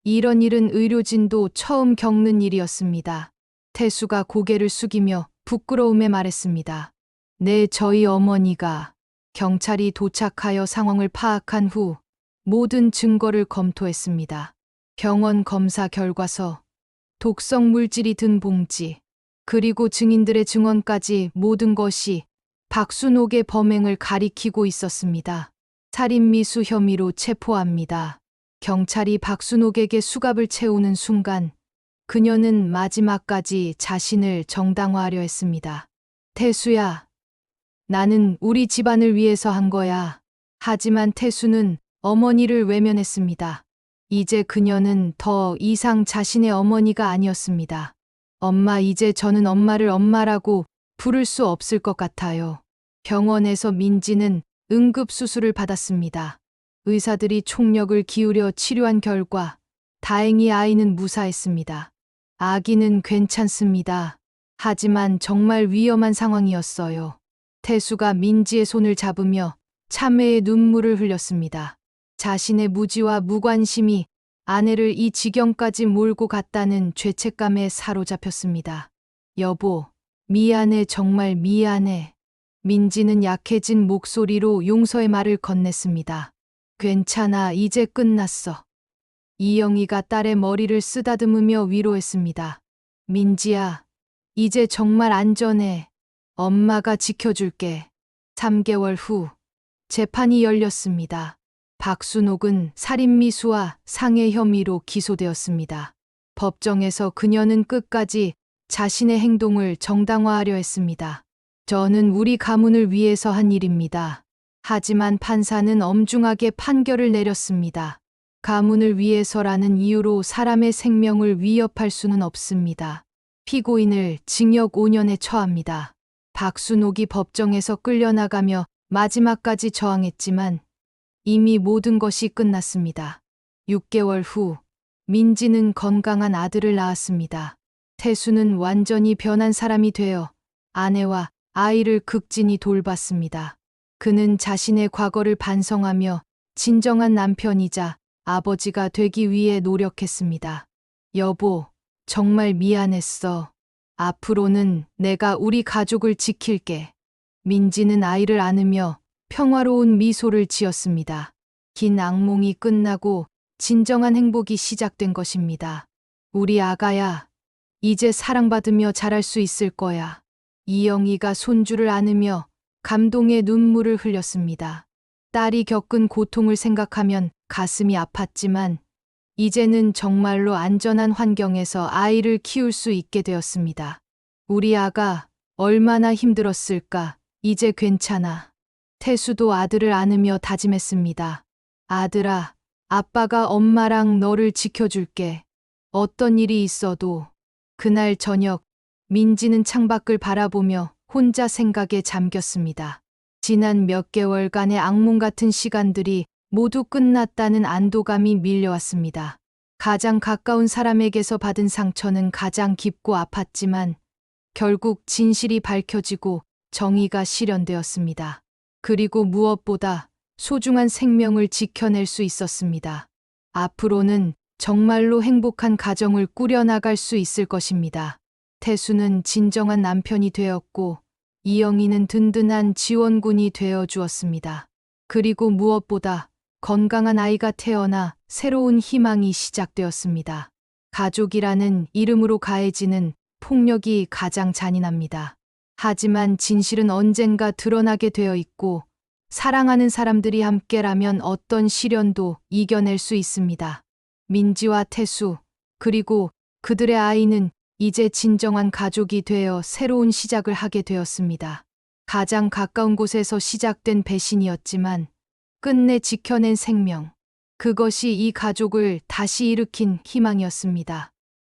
이런 일은 의료진도 처음 겪는 일이었습니다. 태수가 고개를 숙이며 부끄러움에 말했습니다. 네, 저희 어머니가. 경찰이 도착하여 상황을 파악한 후 모든 증거를 검토했습니다. 병원 검사 결과서, 독성 물질이 든 봉지, 그리고 증인들의 증언까지 모든 것이 박순옥의 범행을 가리키고 있었습니다. 살인미수 혐의로 체포합니다. 경찰이 박순옥에게 수갑을 채우는 순간 그녀는 마지막까지 자신을 정당화하려 했습니다. 태수야, 나는 우리 집안을 위해서 한 거야. 하지만 태수는 어머니를 외면했습니다. 이제 그녀는 더 이상 자신의 어머니가 아니었습니다. 엄마, 이제 저는 엄마를 엄마라고 부를 수 없을 것 같아요. 병원에서 민지는 응급수술을 받았습니다. 의사들이 총력을 기울여 치료한 결과 다행히 아이는 무사했습니다. 아기는 괜찮습니다. 하지만 정말 위험한 상황이었어요. 태수가 민지의 손을 잡으며 참회의 눈물을 흘렸습니다. 자신의 무지와 무관심이 아내를 이 지경까지 몰고 갔다는 죄책감에 사로잡혔습니다. 여보, 미안해, 정말 미안해. 민지는 약해진 목소리로 용서의 말을 건넸습니다. 괜찮아, 이제 끝났어. 이영희가 딸의 머리를 쓰다듬으며 위로했습니다. 민지야, 이제 정말 안전해. 엄마가 지켜줄게. 3개월 후 재판이 열렸습니다. 박순옥은 살인미수와 상해 혐의로 기소되었습니다. 법정에서 그녀는 끝까지 자신의 행동을 정당화하려 했습니다. 저는 우리 가문을 위해서 한 일입니다. 하지만 판사는 엄중하게 판결을 내렸습니다. 가문을 위해서라는 이유로 사람의 생명을 위협할 수는 없습니다. 피고인을 징역 5년에 처합니다. 박순옥이 법정에서 끌려나가며 마지막까지 저항했지만 이미 모든 것이 끝났습니다. 6개월 후 민지는 건강한 아들을 낳았습니다. 태수는 완전히 변한 사람이 되어 아내와 아이를 극진히 돌봤습니다. 그는 자신의 과거를 반성하며 진정한 남편이자 아버지가 되기 위해 노력했습니다. 여보, 정말 미안했어. 앞으로는 내가 우리 가족을 지킬게. 민지는 아이를 안으며 평화로운 미소를 지었습니다. 긴 악몽이 끝나고 진정한 행복이 시작된 것입니다. 우리 아가야, 이제 사랑받으며 자랄 수 있을 거야. 이영희가 손주를 안으며 감동의 눈물을 흘렸습니다. 딸이 겪은 고통을 생각하면 가슴이 아팠지만 이제는 정말로 안전한 환경에서 아이를 키울 수 있게 되었습니다. 우리 아가 얼마나 힘들었을까. 이제 괜찮아. 태수도 아들을 안으며 다짐했습니다. 아들아, 아빠가 엄마랑 너를 지켜줄게. 어떤 일이 있어도. 그날 저녁, 민지는 창밖을 바라보며 혼자 생각에 잠겼습니다. 지난 몇 개월간의 악몽 같은 시간들이 모두 끝났다는 안도감이 밀려왔습니다. 가장 가까운 사람에게서 받은 상처는 가장 깊고 아팠지만 결국 진실이 밝혀지고 정의가 실현되었습니다. 그리고 무엇보다 소중한 생명을 지켜낼 수 있었습니다. 앞으로는 정말로 행복한 가정을 꾸려나갈 수 있을 것입니다. 태수는 진정한 남편이 되었고 이영희는 든든한 지원군이 되어 주었습니다. 그리고 무엇보다 건강한 아이가 태어나 새로운 희망이 시작되었습니다. 가족이라는 이름으로 가해지는 폭력이 가장 잔인합니다. 하지만 진실은 언젠가 드러나게 되어 있고 사랑하는 사람들이 함께라면 어떤 시련도 이겨낼 수 있습니다. 민지와 태수, 그리고 그들의 아이는 이제 진정한 가족이 되어 새로운 시작을 하게 되었습니다. 가장 가까운 곳에서 시작된 배신이었지만 끝내 지켜낸 생명. 그것이 이 가족을 다시 일으킨 희망이었습니다.